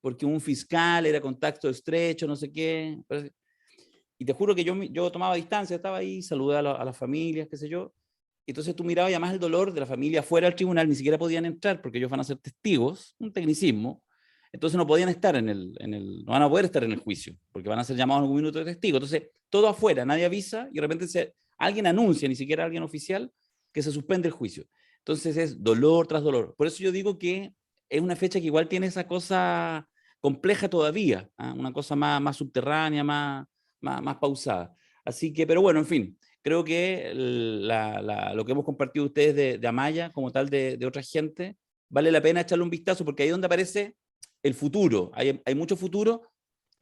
porque un fiscal era contacto estrecho, no sé qué, y te juro que yo tomaba distancia, estaba ahí, saludé a las familias, qué sé yo, y entonces tú mirabas y además el dolor de la familia fuera del tribunal, ni siquiera podían entrar, porque ellos van a ser testigos, un tecnicismo, entonces no podían estar no van a poder estar en el juicio, porque van a ser llamados en algún minuto de testigo. Entonces, todo afuera, nadie avisa, y de repente alguien anuncia, ni siquiera alguien oficial, que se suspende el juicio. Entonces es dolor tras dolor. Por eso yo digo que es una fecha que igual tiene esa cosa compleja todavía, ¿eh? Una cosa más subterránea, más pausada. Así que, pero bueno, en fin, creo que lo que hemos compartido ustedes de Amaya, como tal de otra gente, vale la pena echarle un vistazo, porque ahí es donde aparece el futuro. Hay mucho futuro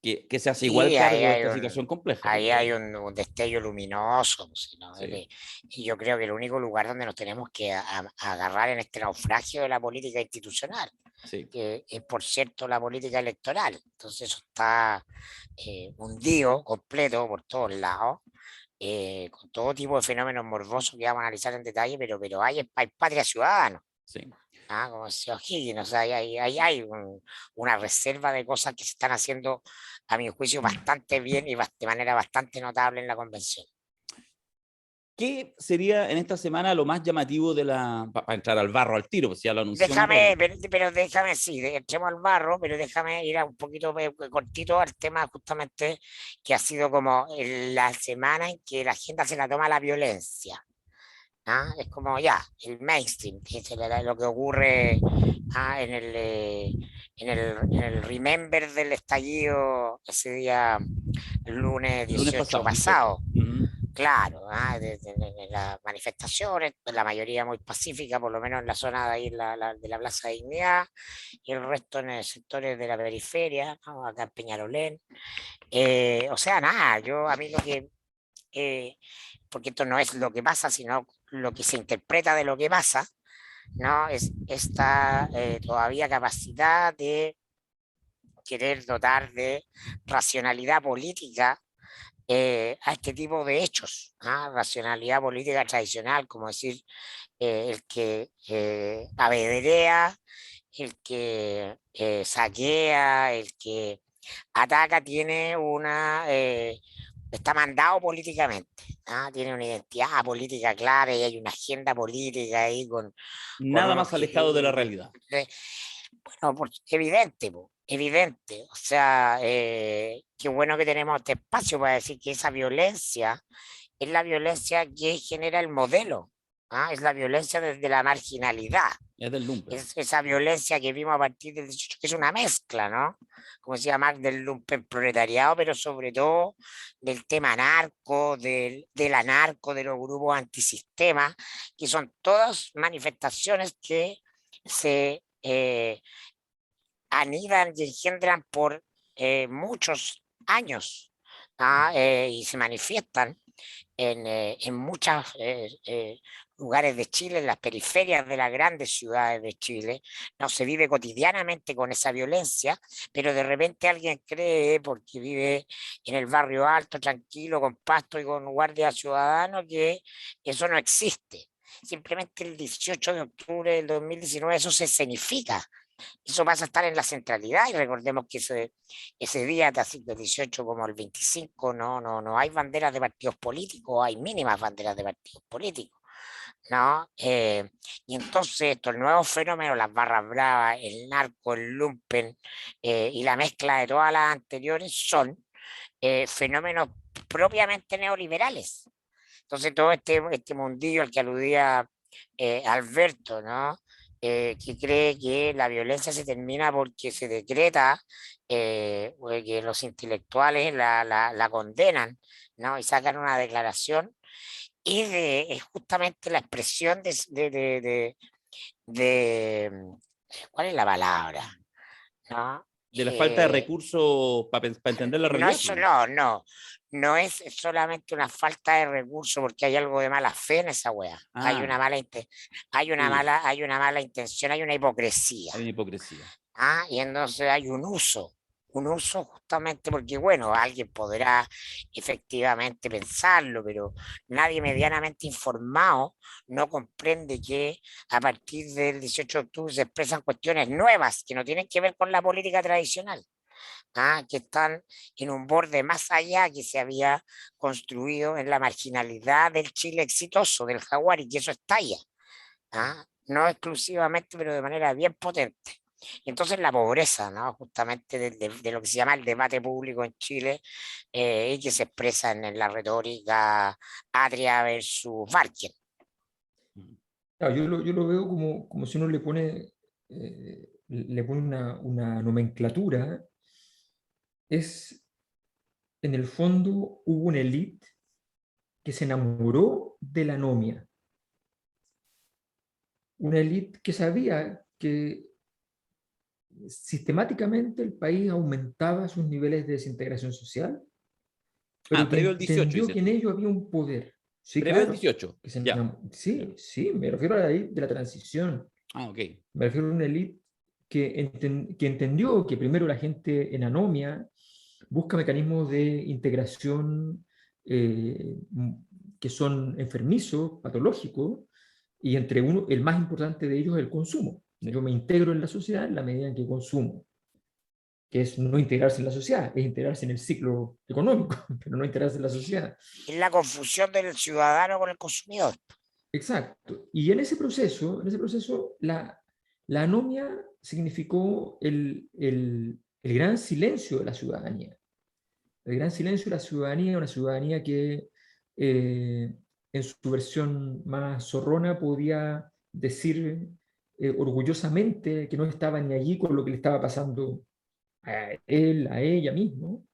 que se hace igual cargo de esta situación compleja. Ahí hay un destello luminoso, ¿no? Sí. Y yo creo que el único lugar donde nos tenemos que agarrar en este naufragio de la política institucional, Sí. que es, por cierto, la política electoral. Entonces eso está hundido completo por todos lados, con todo tipo de fenómenos morbosos que vamos a analizar en detalle, pero hay patria ciudadana. Sí. Como decía O'Higgins, o sea, hay una reserva de cosas que se están haciendo, a mi juicio, bastante bien y de manera bastante notable en la convención. ¿Qué sería en esta semana lo más llamativo para entrar al barro al tiro? Pues ya lo anunció. Pero déjame, sí, entremos al barro, pero déjame ir a un poquito cortito al tema justamente que ha sido como la semana en que la agenda se la toma la violencia. Es como ya, el mainstream, que es lo que ocurre en el remember del estallido ese día, el lunes 18 pasado. Claro, de las manifestaciones, la mayoría muy pacífica, por lo menos en la zona de ahí de la Plaza de Dignidad, y el resto en sectores de la periferia, acá en Peñalolén. O sea, nada, a mí lo que... porque esto no es lo que pasa, sino lo que se interpreta de lo que pasa, ¿no? Es esta todavía capacidad de querer dotar de racionalidad política a este tipo de hechos, racionalidad política tradicional, como decir, el que apedrea, el que saquea, el que ataca, tiene está mandado políticamente, tiene una identidad política clara y hay una agenda política ahí con Nada más alejado de la realidad. Bueno, evidente. O sea, qué bueno que tenemos este espacio para decir que esa violencia es la violencia que genera el modelo, es la violencia desde la marginalidad. Es del lumpen. Es esa violencia que vimos a partir del 18, que es una mezcla, ¿no? Como decía Marx, del lumpen proletariado, pero sobre todo del tema narco, del anarco, de los grupos antisistema, que son todas manifestaciones que se anidan y engendran por muchos años, y se manifiestan en muchos lugares de Chile, en las periferias de las grandes ciudades de Chile. No se vive cotidianamente con esa violencia, pero de repente alguien cree, porque vive en el barrio alto, tranquilo, con pasto y con guardia ciudadano, que eso no existe. Simplemente el 18 de octubre del 2019 eso se escenifica Eso pasa a estar en la centralidad y recordemos que ese día, así del 18 como el 25, no hay banderas de partidos políticos, hay mínimas banderas de partidos políticos, ¿no? Y entonces estos nuevos fenómenos, las barras bravas, el narco, el lumpen y la mezcla de todas las anteriores son fenómenos propiamente neoliberales. Entonces todo este mundillo al que aludía Alberto, ¿no? Que cree que la violencia se termina porque se decreta, o que los intelectuales la condenan, ¿no? Y sacan una declaración, y es justamente la expresión ¿cuál es la palabra? ¿No? De la falta de Eh, recursos para entender la no realidad. es, no es solamente una falta de recursos, porque hay algo de mala fe en esa wea. Hay una Ah, mala sí, hay una mala intención, hay una hipocresía. hay una hipocresía. Y entonces hay un uso justamente porque, bueno, alguien podrá efectivamente pensarlo, pero nadie medianamente informado no comprende que a partir del 18 de octubre se expresan cuestiones nuevas que no tienen que ver con la política tradicional. Que están en un borde más allá que se había construido en la marginalidad del Chile exitoso, del Jaguar, y que eso estalla, no exclusivamente, pero de manera bien potente. Y entonces la pobreza, ¿no? Justamente de lo que se llama el debate público en Chile, y que se expresa en la retórica Atria versus Barken. Claro, yo lo veo como si uno le pone una nomenclatura. Es, en el fondo, hubo una élite que se enamoró de la anomia. Una élite que sabía que sistemáticamente el país aumentaba sus niveles de desintegración social, pero que Previo al 18, entendió dices que en tú. ello había un poder. Sí, Previo al claro. 18. Que se Ya. sí, sí, me refiero a la élite de la transición. Ah, ok. Me refiero a una élite que entendió que primero la gente en anomia busca mecanismos de integración que son enfermizos, patológicos, y entre uno, el más importante de ellos es el consumo. Sí. Yo me integro en la sociedad en la medida en que consumo, que es no integrarse en la sociedad, es integrarse en el ciclo económico, pero no integrarse en la sociedad. Es la confusión del ciudadano con el consumidor. Exacto. Y en ese proceso, la anomia significó el gran silencio de la ciudadanía. El gran silencio de la ciudadanía, una ciudadanía que en su versión más zorrona podía decir orgullosamente que no estaba ni allí con lo que le estaba pasando a él, a ella mismo,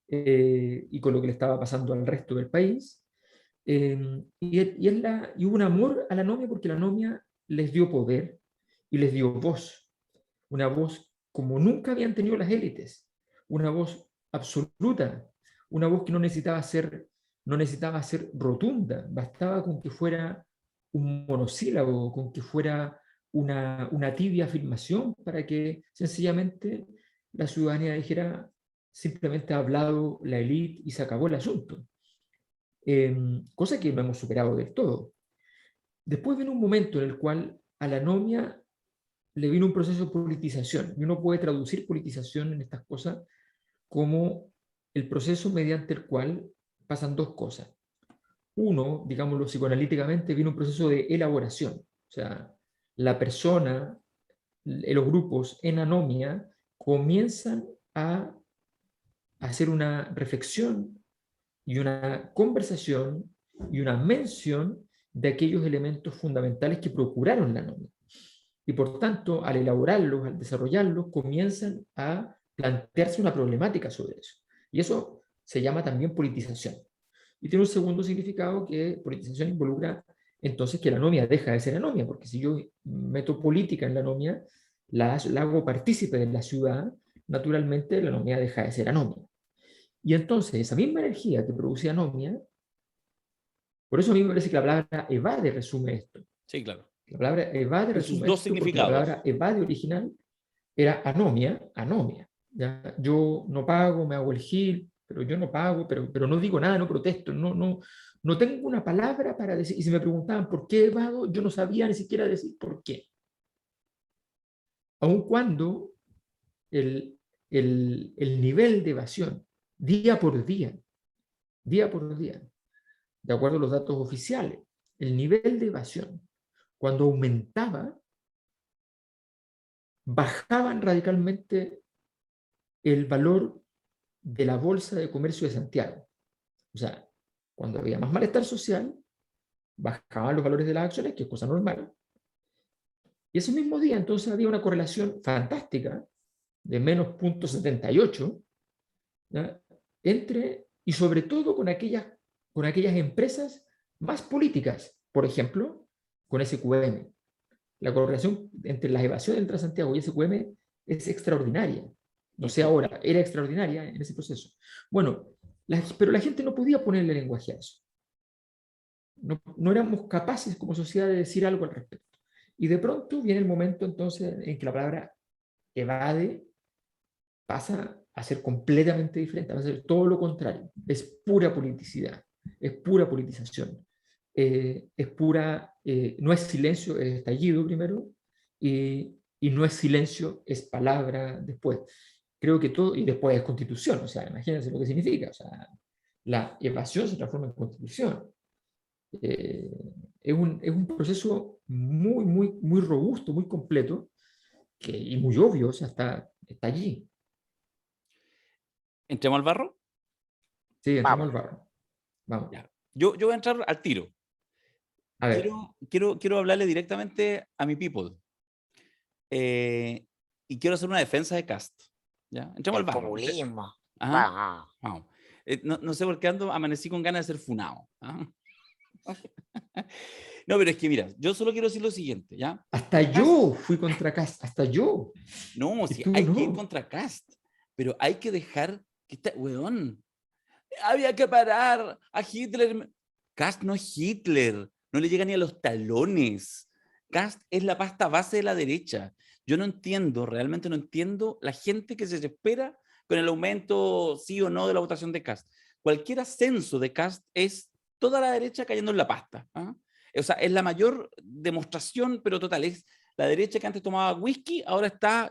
y con lo que le estaba pasando al resto del país. Y hubo un amor a la anomia porque la anomia les dio poder y les dio voz, una voz como nunca habían tenido las élites, una voz absoluta, una voz que no necesitaba ser rotunda, bastaba con que fuera un monosílabo, con que fuera una tibia afirmación para que sencillamente la ciudadanía dijera: simplemente ha hablado la élite y se acabó el asunto. Cosa que no hemos superado del todo. Después viene un momento en el cual a la anomia le vino un proceso de politización, y uno puede traducir politización en estas cosas como el proceso mediante el cual pasan dos cosas. Uno, digámoslo psicoanalíticamente, viene un proceso de elaboración, o sea, la persona, los grupos en anomia comienzan a hacer una reflexión y una conversación y una mención de aquellos elementos fundamentales que procuraron la anomia. Y por tanto, al elaborarlos, al desarrollarlos, comienzan a plantearse una problemática sobre eso. Y eso se llama también politización. Y tiene un segundo significado, que politización involucra entonces que la anomia deja de ser anomia, porque si yo meto política en la anomia, la hago partícipe de la ciudad, naturalmente la anomia deja de ser anomia. Y entonces esa misma energía que produce anomia, por eso a mí me parece que la palabra evade resume esto. Sí, claro. La palabra evade En sus resume dos esto porque la significados. palabra evade original era anomia, anomia. ¿Ya? Yo no pago, me hago el gil, pero yo no pago, pero no digo nada, no protesto, no tengo una palabra para decir. Y si me preguntaban por qué evado, yo no sabía ni siquiera decir por qué. aun cuando el nivel de evasión, día por día, de acuerdo a los datos oficiales, el nivel de evasión, cuando aumentaba, bajaban radicalmente el valor de la Bolsa de Comercio de Santiago. O sea, cuando había más malestar social, bajaban los valores de las acciones, que es cosa normal. Y ese mismo día, entonces, había una correlación fantástica de menos 0,78, ¿ya? Entre, y sobre todo con aquellas empresas más políticas, por ejemplo, con SQM. La correlación entre las evasiones del Transantiago y SQM es extraordinaria. No sé ahora, era extraordinaria en ese proceso. Bueno, pero la gente no podía ponerle lenguaje a eso. No éramos capaces como sociedad de decir algo al respecto. Y de pronto viene el momento entonces en que la palabra evade pasa a ser completamente diferente, va a ser todo lo contrario. Es pura politicidad, es pura politización, es pura, no es silencio, es estallido primero, y no es silencio, es palabra después. Creo que todo, y después es constitución, o sea, imagínense lo que significa, o sea, la evasión se transforma en constitución. Es un proceso muy robusto, muy completo, y muy obvio, o sea, está allí. ¿Entremos al barro? Sí, entramos al Vamos. barro. Vamos. Ya. Yo voy a entrar al tiro. A ver, Quiero hablarle directamente a mi people. Y quiero hacer una defensa de Kast. ¿Ya? Entremos al El barro. populismo. Ajá. Vamos. No sé por qué amanecí con ganas de ser funado. ¿Ah? No, pero es que mira, yo solo quiero decir lo siguiente, ¿ya? hasta yo fui contra Kast, hasta yo. No, Y sí, tú hay que ir no. contra Kast, pero hay que dejar que está, weón, había que parar a Hitler. Kast no es Hitler, no le llega ni a los talones. Kast es la pasta base de la derecha. Yo no entiendo, realmente no entiendo la gente que se desespera con el aumento sí o no de la votación de Kast. Cualquier ascenso de Kast es toda la derecha cayendo en la pasta. ¿Ah? O sea, es la mayor demostración, pero total, es la derecha que antes tomaba whisky, ahora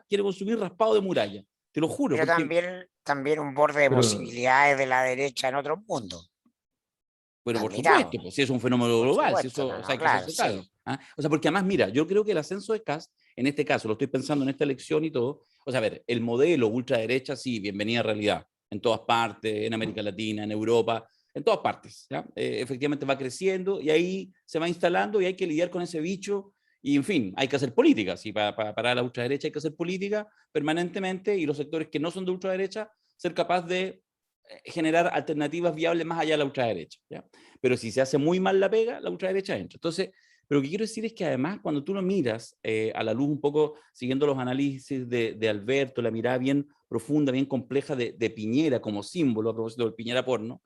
quiere consumir raspado de muralla. Te lo juro. Pero Porque, también un borde de Pero, posibilidades de la derecha en otros mundos. pero por Admitamos, supuesto, pues, si es un fenómeno por global, si supuesto, eso, no, o sea, no, hay que claro, hacerse sí. cargo. ¿Ah? O sea, porque además, mira, yo creo que el ascenso de Kast, en este caso, lo estoy pensando en esta elección y todo, o sea, a ver, el modelo ultraderecha, sí, bienvenida a realidad, en todas partes, en América Latina, en Europa, en todas partes, ¿ya? Efectivamente va creciendo y ahí se va instalando y hay que lidiar con ese bicho y, en fin, hay que hacer política, sí, para parar a la ultraderecha hay que hacer política permanentemente y los sectores que no son de ultraderecha, ser capaz de generar alternativas viables más allá de la ultraderecha, ¿ya? Pero si se hace muy mal la pega, la ultraderecha entra. Entonces, pero lo que quiero decir es que además cuando tú lo miras a la luz un poco, siguiendo los análisis de Alberto, la mirada bien profunda, bien compleja de Piñera como símbolo, a propósito del Piñera porno,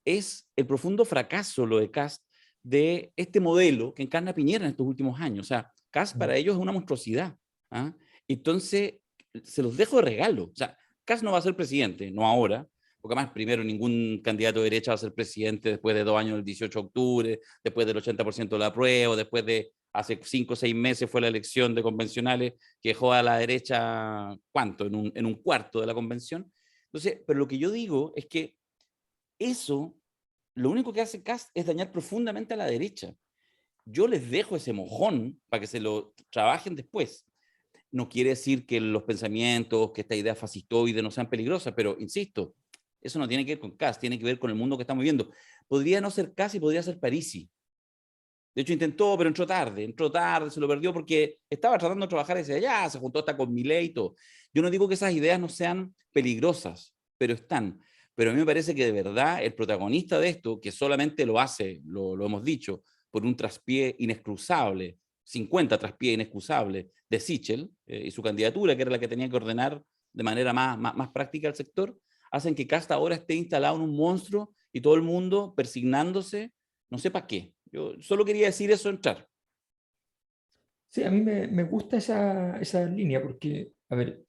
es el profundo fracaso lo de Kast de este modelo que encarna Piñera en estos últimos años. O sea, Kast para ellos es una monstruosidad. ¿Ah? Entonces, se los dejo de regalo. O sea, Kast no va a ser presidente, no ahora, porque además, primero, ningún candidato de derecha va a ser presidente después de 2 años del 18 de octubre, después del 80% de la apruebo, después de hace 5 o 6 meses fue la elección de convencionales que dejó a la derecha, ¿cuánto? En un cuarto de la convención. Entonces, pero lo que yo digo es que eso, lo único que hace Kast es dañar profundamente a la derecha. Yo les dejo ese mojón para que se lo trabajen después. No quiere decir que los pensamientos, que esta idea fascistoide no sean peligrosas, pero insisto, eso no tiene que ver con Kast, tiene que ver con el mundo que estamos viviendo. Podría no ser Kast y podría ser Parisi. De hecho, intentó, pero entró tarde, se lo perdió porque estaba tratando de trabajar hacia allá, se juntó hasta con Milei y todo. Yo no digo que esas ideas no sean peligrosas, pero están. Pero a mí me parece que de verdad el protagonista de esto, que solamente lo hace, lo hemos dicho, por un traspié inexcusable, 50 traspiés inexcusables de Sichel y su candidatura, que era la que tenía que ordenar de manera más práctica al sector, hacen que Kast ahora esté instalado en un monstruo y todo el mundo persignándose, no sé para qué. Yo solo quería decir eso, entrar. sí, a mí me gusta esa línea porque, a ver,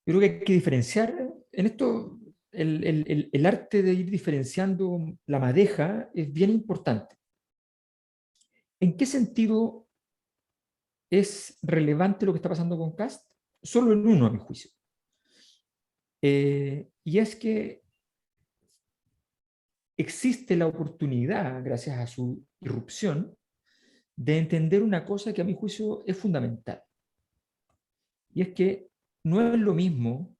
yo creo que hay que diferenciar en esto, el arte de ir diferenciando la madeja es bien importante. ¿En qué sentido es relevante lo que está pasando con Kast, solo en uno, a mi juicio. Y es que existe la oportunidad, gracias a su irrupción, de entender una cosa que a mi juicio es fundamental. Y es que no es lo mismo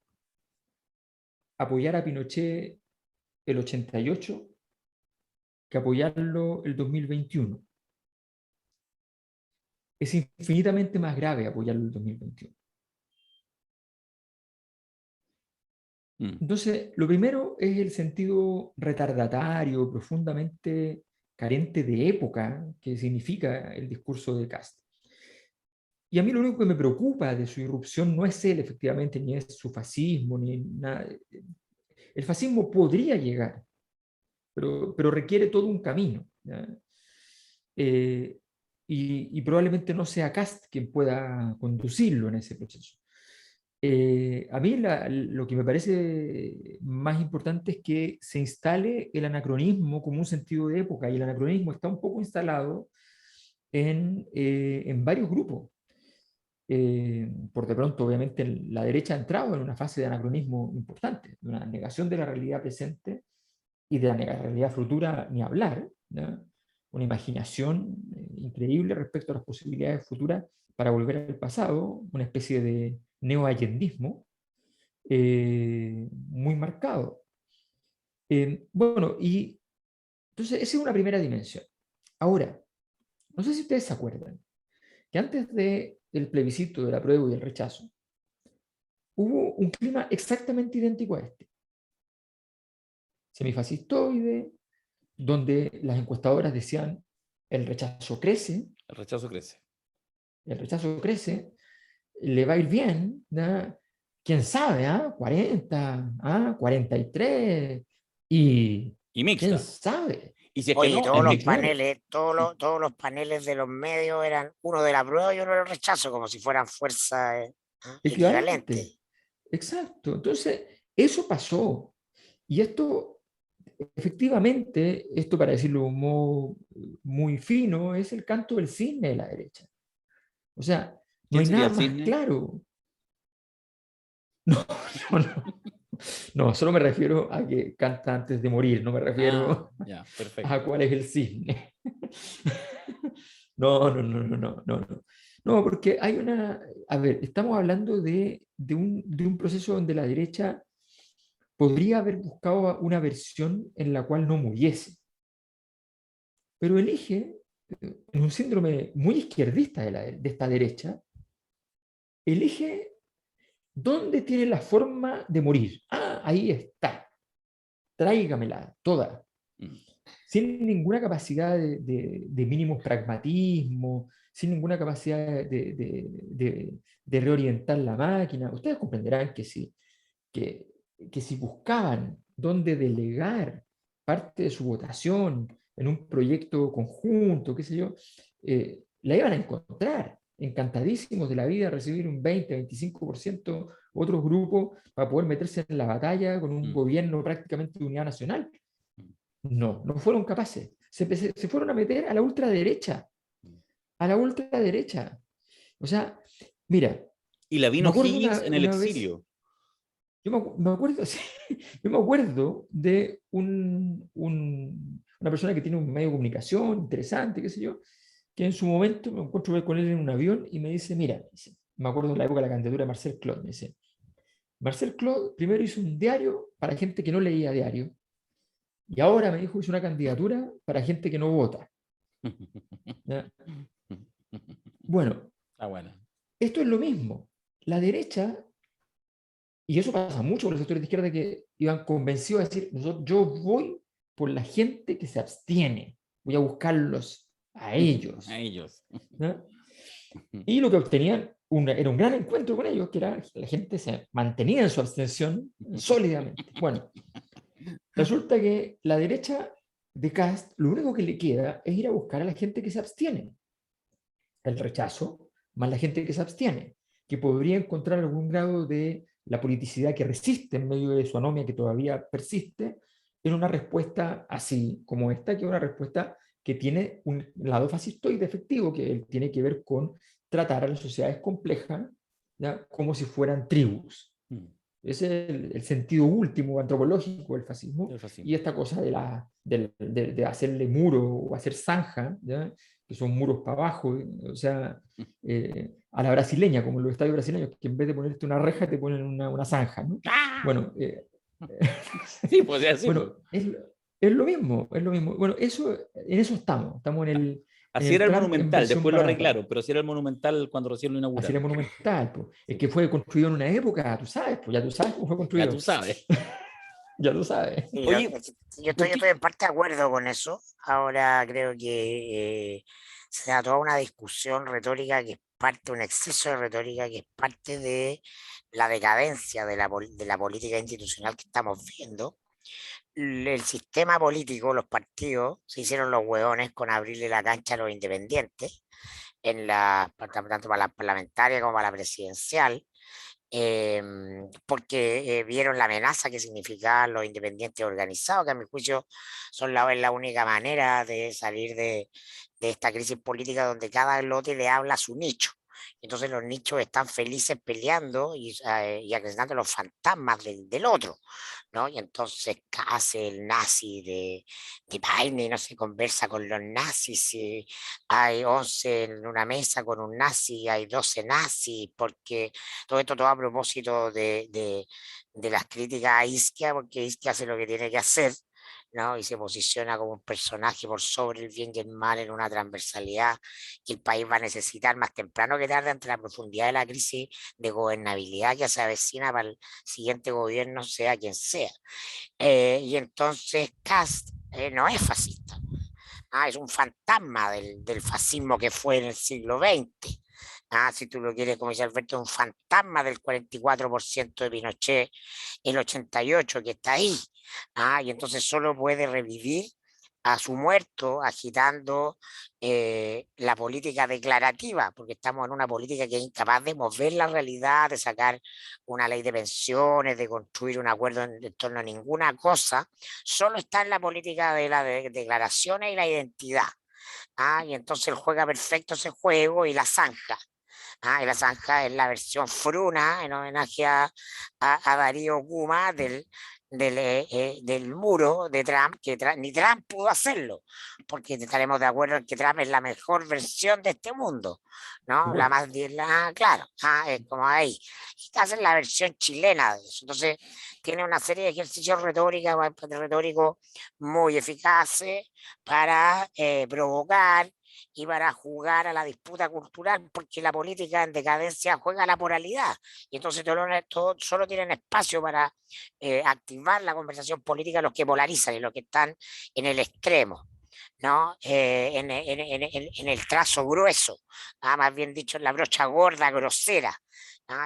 apoyar a Pinochet el 88 que apoyarlo el 2021. Es infinitamente más grave apoyarlo el 2021. Entonces, lo primero es el sentido retardatario, profundamente carente de época que significa el discurso de Kast. Y a mí lo único que me preocupa de su irrupción no es él, efectivamente, ni es su fascismo, ni nada. El fascismo podría llegar, pero requiere todo un camino. Y probablemente no sea Kast quien pueda conducirlo en ese proceso. A mí lo que me parece más importante es que se instale el anacronismo como un sentido de época, y el anacronismo está un poco instalado en varios grupos. Por de pronto, obviamente, la derecha ha entrado en una fase de anacronismo importante, de una negación de la realidad presente y de la realidad futura, ni hablar, ¿no? Una imaginación increíble respecto a las posibilidades futuras para volver al pasado, una especie de neoallendismo muy marcado. Bueno, y entonces esa es una primera dimensión. Ahora, no sé si ustedes se acuerdan que antes del plebiscito del apruebo y el rechazo, hubo un clima exactamente idéntico a este. Semifascistoide, donde las encuestadoras decían el rechazo crece, El rechazo crece. el rechazo crece, le va a ir bien, ¿no? ¿Quién sabe? 40, 43, y Y ¿quién mixta. sabe? Y si es que Oye, no, todos es los mixta. paneles, todos los paneles de los medios eran uno de la prueba y uno del rechazo, como si fueran fuerzas equivalentes. Equivalente. Exacto. Entonces, eso pasó. Y esto, efectivamente, esto para decirlo de un modo muy fino, es el canto del cisne de la derecha. O sea, no ¿Quién hay sería nada el más cisne? claro. No, no. No, solo me refiero a que canta antes de morir, no me refiero Ya, perfecto. a cuál es el cisne. No, no, no, no, no, no, no. No, porque hay una, a ver, estamos hablando de un proceso donde la derecha podría haber buscado una versión en la cual no muriese, pero elige, en un síndrome muy izquierdista de esta derecha, elige dónde tiene la forma de morir. Ahí está, tráigamela toda, Mm. sin ninguna capacidad de mínimos pragmatismo, sin ninguna capacidad de reorientar la máquina. Ustedes comprenderán que, que si buscaban dónde delegar parte de su votación en un proyecto conjunto, qué sé yo, la iban a encontrar, encantadísimos de la vida, recibir un 20-25%, otros grupos, para poder meterse en la batalla con un gobierno prácticamente de unidad nacional. No, no fueron capaces. Se fueron a meter a la ultraderecha. A la ultraderecha. O sea, mira, Y la me vino acuerdo Higgins en el una vez, exilio. me acuerdo, sí, yo me acuerdo de una persona que tiene un medio de comunicación interesante, qué sé yo, que en su momento me encuentro con él en un avión y me dice, mira, me acuerdo de la época de la candidatura de Marcel Claude, me dice, Marcel Claude primero hizo un diario para gente que no leía diario, y ahora me dijo hizo una candidatura para gente que no vota. ¿Ya? Bueno, Bueno. esto es lo mismo. La derecha, y eso pasa mucho con los sectores de izquierda que iban convencidos de decir, yo voy por la gente que se abstiene, voy a buscarlos a ellos. A ellos. ¿No? Y lo que obtenían era un gran encuentro con ellos, que era la gente se mantenía en su abstención sólidamente. Bueno, resulta que la derecha de Kast, lo único que le queda es ir a buscar a la gente que se abstiene. El rechazo, más la gente que se abstiene, que podría encontrar algún grado de la politicidad que resiste en medio de su anomia que todavía persiste, en una respuesta así como esta, que es una respuesta que tiene un lado fascistoide efectivo, que tiene que ver con tratar a las sociedades complejas, ¿ya?, como si fueran tribus. Ese es el sentido último antropológico del fascismo. El fascismo. Y esta cosa de hacerle muro o hacer zanja, ¿ya?, que son muros para abajo, o sea, a la brasileña, como en los estadios brasileños, que en vez de ponerte una reja te ponen una zanja, ¿no? ¡Ah! Bueno, Sí, pues así. bueno, es lo mismo, es lo mismo. Bueno, en eso estamos en Así el era el Trump en Monumental, versión después lo barata. arreglaron, pero así era el Monumental cuando recién lo Así era inauguraron. Monumental, pues. Sí. Es que fue construido en una época, tú sabes, pues ya tú sabes cómo fue Ya construido. tú sabes. Ya tú sabes. Sí, Oye, yo ¿por estoy qué? en parte de acuerdo con eso. Ahora creo que se da toda una discusión retórica que es parte, un exceso de retórica que es parte de la decadencia de de la política institucional que estamos viendo. El sistema político, los partidos, se hicieron los hueones con abrirle la cancha a los independientes, tanto para la parlamentaria como para la presidencial, porque vieron la amenaza que significaban los independientes organizados, que a mi juicio es la única manera de salir de esta crisis política donde cada lote le habla a su nicho. Entonces los nichos están felices peleando y acrecentando los fantasmas del otro, ¿no? Y entonces hace el nazi de Biden, no se conversa con los nazis, y hay 11 en una mesa con un nazi, hay 12 nazis, porque todo a propósito de las críticas a Isquia, porque Isquia hace lo que tiene que hacer, ¿no? Y se posiciona como un personaje por sobre el bien y el mal en una transversalidad que el país va a necesitar más temprano que tarde ante la profundidad de la crisis de gobernabilidad que se avecina para el siguiente gobierno, sea quien sea. Y entonces Kast no es fascista, es un fantasma del fascismo que fue en el siglo XX. Si tú lo quieres, como dice Alberto, un fantasma del 44% de Pinochet, el 88% que está ahí. Y entonces solo puede revivir a su muerto agitando la política declarativa, porque estamos en una política que es incapaz de mover la realidad, de sacar una ley de pensiones, de construir un acuerdo en torno a ninguna cosa, solo está en la política de las declaraciones y la identidad. Y entonces él juega perfecto ese juego y la zanja. Y la zanja es la versión fruna en homenaje a Darío Guma del muro de Trump, que ni Trump pudo hacerlo, porque estaremos de acuerdo en que Trump es la mejor versión de este mundo, ¿no? La más, claro, es como ahí. Y hacen la versión chilena de eso. Entonces, tiene una serie de ejercicios retóricos muy eficaces para provocar y para jugar a la disputa cultural, porque la política en decadencia juega a la moralidad, y entonces solo tienen espacio para activar la conversación política los que polarizan y los que están en el extremo, ¿no? En el trazo grueso, más bien dicho, en la brocha gorda, grosera.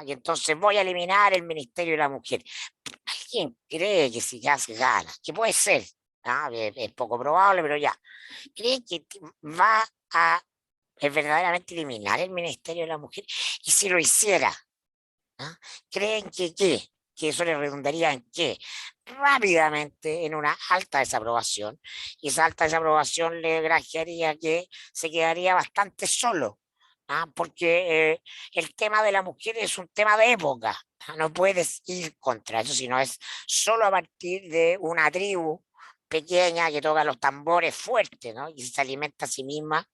Y entonces voy a eliminar el Ministerio de la Mujer. ¿Alguien cree que si ya se gana? Que puede ser, es poco probable, pero ya. ¿Cree que va a verdaderamente eliminar el Ministerio de la Mujer? Y si lo hiciera, ¿creen que eso le redundaría en qué? Rápidamente en una alta desaprobación, y esa alta desaprobación le granjearía que se quedaría bastante solo, porque el tema de la mujer es un tema de época, no puedes ir contra eso, sino es solo a partir de una tribu pequeña que toca los tambores fuertes, ¿no? Y se alimenta a sí misma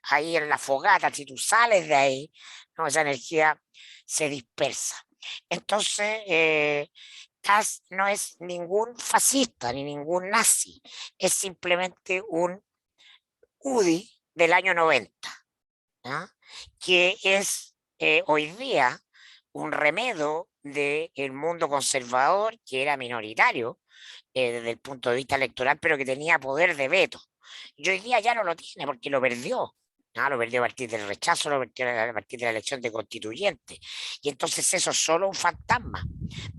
ahí en la fogata. Si tú sales de ahí, ¿no?, esa energía se dispersa. Entonces, Kast no es ningún fascista ni ningún nazi, es simplemente un UDI del año 90, que es hoy día un remedio del mundo conservador que era minoritario desde el punto de vista electoral, pero que tenía poder de veto. Y hoy día ya no lo tiene porque lo perdió. Lo perdió a partir del rechazo, lo perdió a partir de la elección de constituyente. Y entonces eso es solo un fantasma.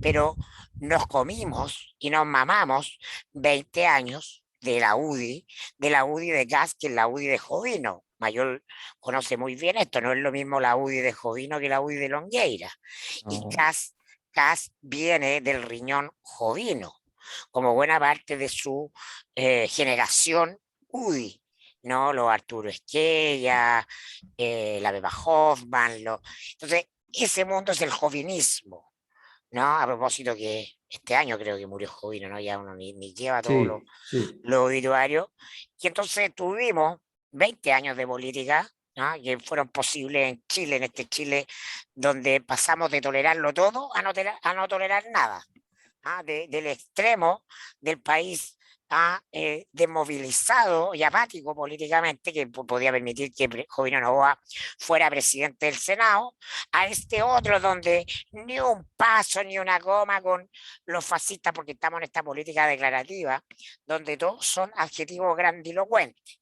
Pero nos comimos y nos mamamos 20 años de la UDI de Kast, que es la UDI de Jovino. Mayor conoce muy bien esto, no es lo mismo la UDI de Jovino que la UDI de Longueira. Y Kast viene del riñón jovino, como buena parte de su generación UDI, ¿no? Los Arturo Esquella, la Beba Hoffman. Entonces, ese mundo es el jovinismo, ¿no? A propósito que este año creo que murió Jovino, ¿no? Ya uno ni lleva todos Sí, sí. los obituarios. Y entonces tuvimos 20 años de política, ¿no? Que fueron posibles en Chile, en este Chile donde pasamos de tolerarlo todo a no tolerar nada. Del extremo del país desmovilizado y apático políticamente, que podía permitir que Jovino Noboa fuera presidente del Senado, a este otro donde ni un paso ni una coma con los fascistas, porque estamos en esta política declarativa, donde todos son adjetivos grandilocuentes.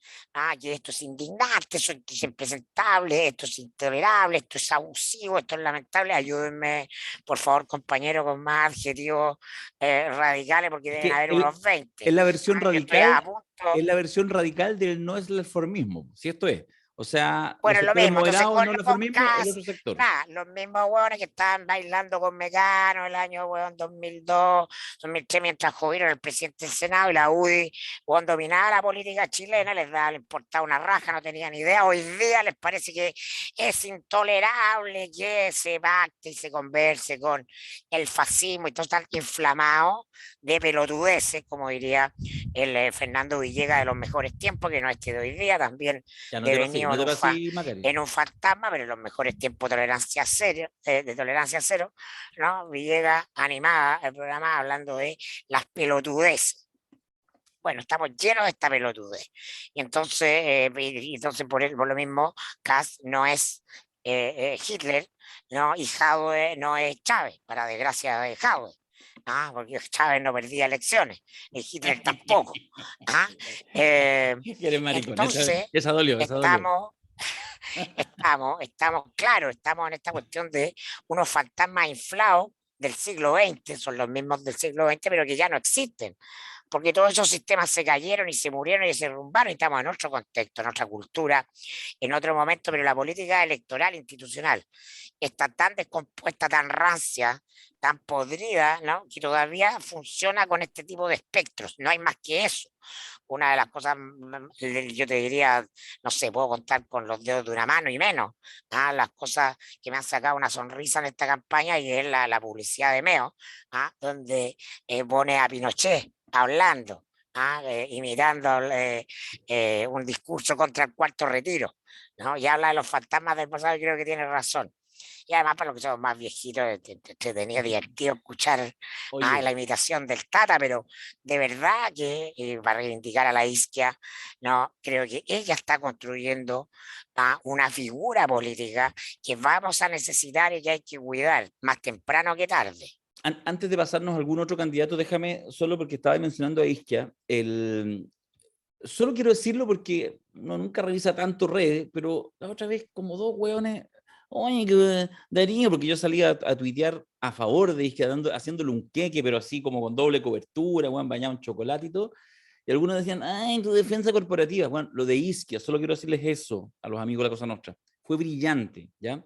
Que esto es indignante, esto es impresentable, esto es intolerable, esto es abusivo, esto es lamentable. Ayúdenme, por favor, compañero, con más adjetivos radicales, porque deben haber unos 20. Es la versión Yo estoy a radical, punto. es la versión radical del no es el reformismo, si esto es. O sea, los Bueno, lo sectores mismo, entonces moderados, con no el los reformismo, el CAS, otro sector. nada, los mismos hueones que estaban bailando con Mecano el año 2002, 2003, mientras Jovino era el presidente del Senado y la UDI, cuando dominaba la política chilena, les importaba una raja, no tenían idea. Hoy día les parece que es intolerable que se pacte y se converse con el fascismo y todo tan inflamado de pelotudeces, como diría el Fernando Villegas de los mejores tiempos, que no es que de hoy día, también Ya no te lo así, devenido no te lo así, Macari. en un fantasma, pero en los mejores tiempos de tolerancia cero, ¿no? Villegas animaba el programa hablando de las pelotudeces. Bueno, estamos llenos de esta pelotudez. Y entonces, por lo mismo, Kass no es Hitler, ¿no? Y Jadwe no es Chávez, para desgracia de Jadwe. Porque Chávez no perdía elecciones, y Hitler tampoco. Eres maricón, Entonces, esa dolió, esa dolió. estamos claro, estamos en esta cuestión de unos fantasmas inflados del siglo XX, son los mismos del siglo XX, pero que ya no existen, porque todos esos sistemas se cayeron y se murieron y se derrumbaron, y estamos en otro contexto, en otra cultura, en otro momento, pero la política electoral institucional está tan descompuesta, tan rancia, tan podrida, ¿no? Que todavía funciona con este tipo de espectros, no hay más que eso. Una de las cosas, yo te diría, no sé, puedo contar con los dedos de una mano y menos, las cosas que me han sacado una sonrisa en esta campaña, y es la publicidad de Meo, donde pone a Pinochet hablando, imitando un discurso contra el cuarto retiro, ¿no? Y habla de los fantasmas del pasado, y creo que tiene razón. Y además, para los que somos más viejitos, tenía divertido escuchar la imitación del Tata, pero de verdad que para reivindicar a la Isquia, no, creo que ella está construyendo una figura política que vamos a necesitar y que hay que cuidar más temprano que tarde. Antes de pasarnos a algún otro candidato, déjame, solo porque estaba mencionando a Isquia, solo quiero decirlo porque no, nunca revisa tanto redes, pero la otra vez como dos hueones, oye, que Darío, porque yo salía a tuitear a favor de Isquia, haciéndole un queque, pero así como con doble cobertura, hueón, bañado en chocolate y todo, y algunos decían, ay, tu defensa corporativa. Bueno, lo de Isquia, solo quiero decirles eso a los amigos de la Cosa Nostra, fue brillante, ¿ya?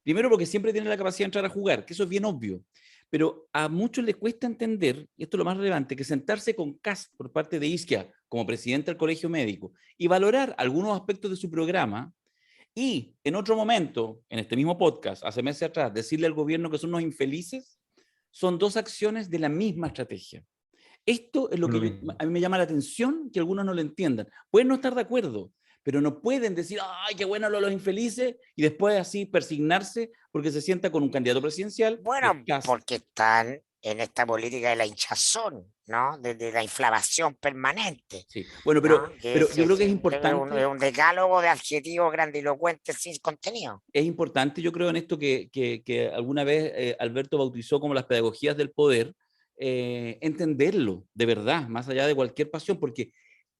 Primero porque siempre tiene la capacidad de entrar a jugar, que eso es bien obvio. Pero a muchos les cuesta entender, y esto es lo más relevante, que sentarse con Kast por parte de Isquia como presidente del Colegio Médico y valorar algunos aspectos de su programa, y en otro momento, en este mismo podcast, hace meses atrás, decirle al gobierno que son unos infelices, son dos acciones de la misma estrategia. Esto es lo que a mí me llama la atención, que algunos no lo entiendan. Pueden no estar de acuerdo, pero no pueden decir, ay, qué bueno los infelices, y después así persignarse porque se sienta con un candidato presidencial. Bueno, porque están en esta política de la hinchazón, ¿no? De la inflamación permanente. Sí, bueno, pero, ¿no? pero yo creo que es importante. Es un decálogo de adjetivos grandilocuentes sin contenido. Es importante, yo creo, en esto que alguna vez Alberto bautizó como las pedagogías del poder, entenderlo de verdad, más allá de cualquier pasión, porque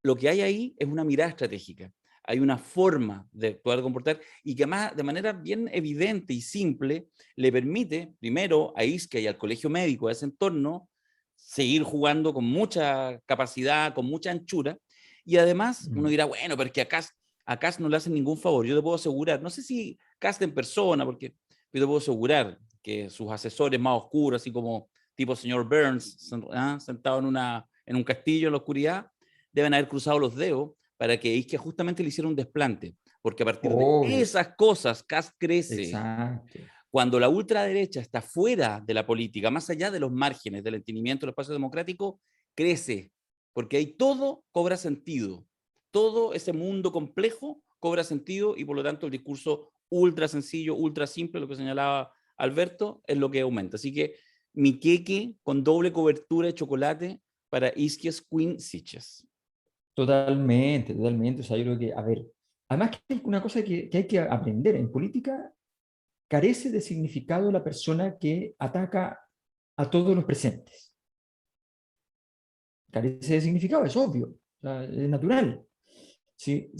lo que hay ahí es una mirada estratégica. Hay una forma de actuar, de comportar, y que además de manera bien evidente y simple le permite, primero, a Isquia y al colegio médico, a ese entorno, seguir jugando con mucha capacidad, con mucha anchura, y además uno dirá, bueno, pero es que a Kast no le hacen ningún favor. Yo te puedo asegurar, no sé si Kast en persona, porque yo te puedo asegurar que sus asesores más oscuros, así como tipo señor Burns, sentado en un castillo en la oscuridad, deben haber cruzado los dedos para que Isquia justamente le hiciera un desplante, porque a partir Obvio. de esas cosas Kast crece. Exacto. Cuando la ultraderecha está fuera de la política, más allá de los márgenes del entendimiento del espacio democrático, crece, porque ahí todo cobra sentido. Todo ese mundo complejo cobra sentido y por lo tanto el discurso ultra sencillo, ultra simple, lo que señalaba Alberto, es lo que aumenta. Así que mi queque con doble cobertura de chocolate para Isquias Queen Sitges. Totalmente, totalmente. O sea, yo creo que, a ver, además que hay una cosa que hay que aprender en política, carece de significado la persona que ataca a todos los presentes. Carece de significado, es obvio, o sea, es natural. Si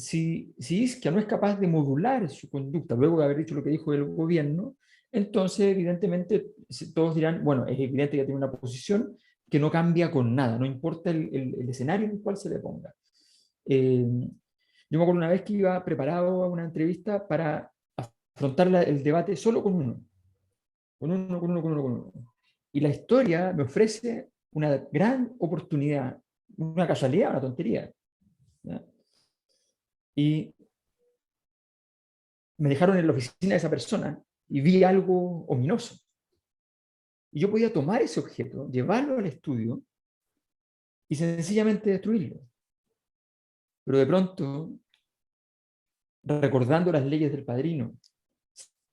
Isquia no es capaz de modular su conducta luego de haber dicho lo que dijo el gobierno, entonces evidentemente todos dirán, bueno, es evidente que tiene una posición que no cambia con nada, no importa el escenario en el cual se le ponga. Yo me acuerdo una vez que iba preparado a una entrevista para afrontar el debate solo con uno. Con uno. Y la historia me ofrece una gran oportunidad, una casualidad, una tontería. ¿Ya? Y me dejaron en la oficina de esa persona y vi algo ominoso. Y yo podía tomar ese objeto, llevarlo al estudio y sencillamente destruirlo. Pero de pronto, recordando las leyes del padrino,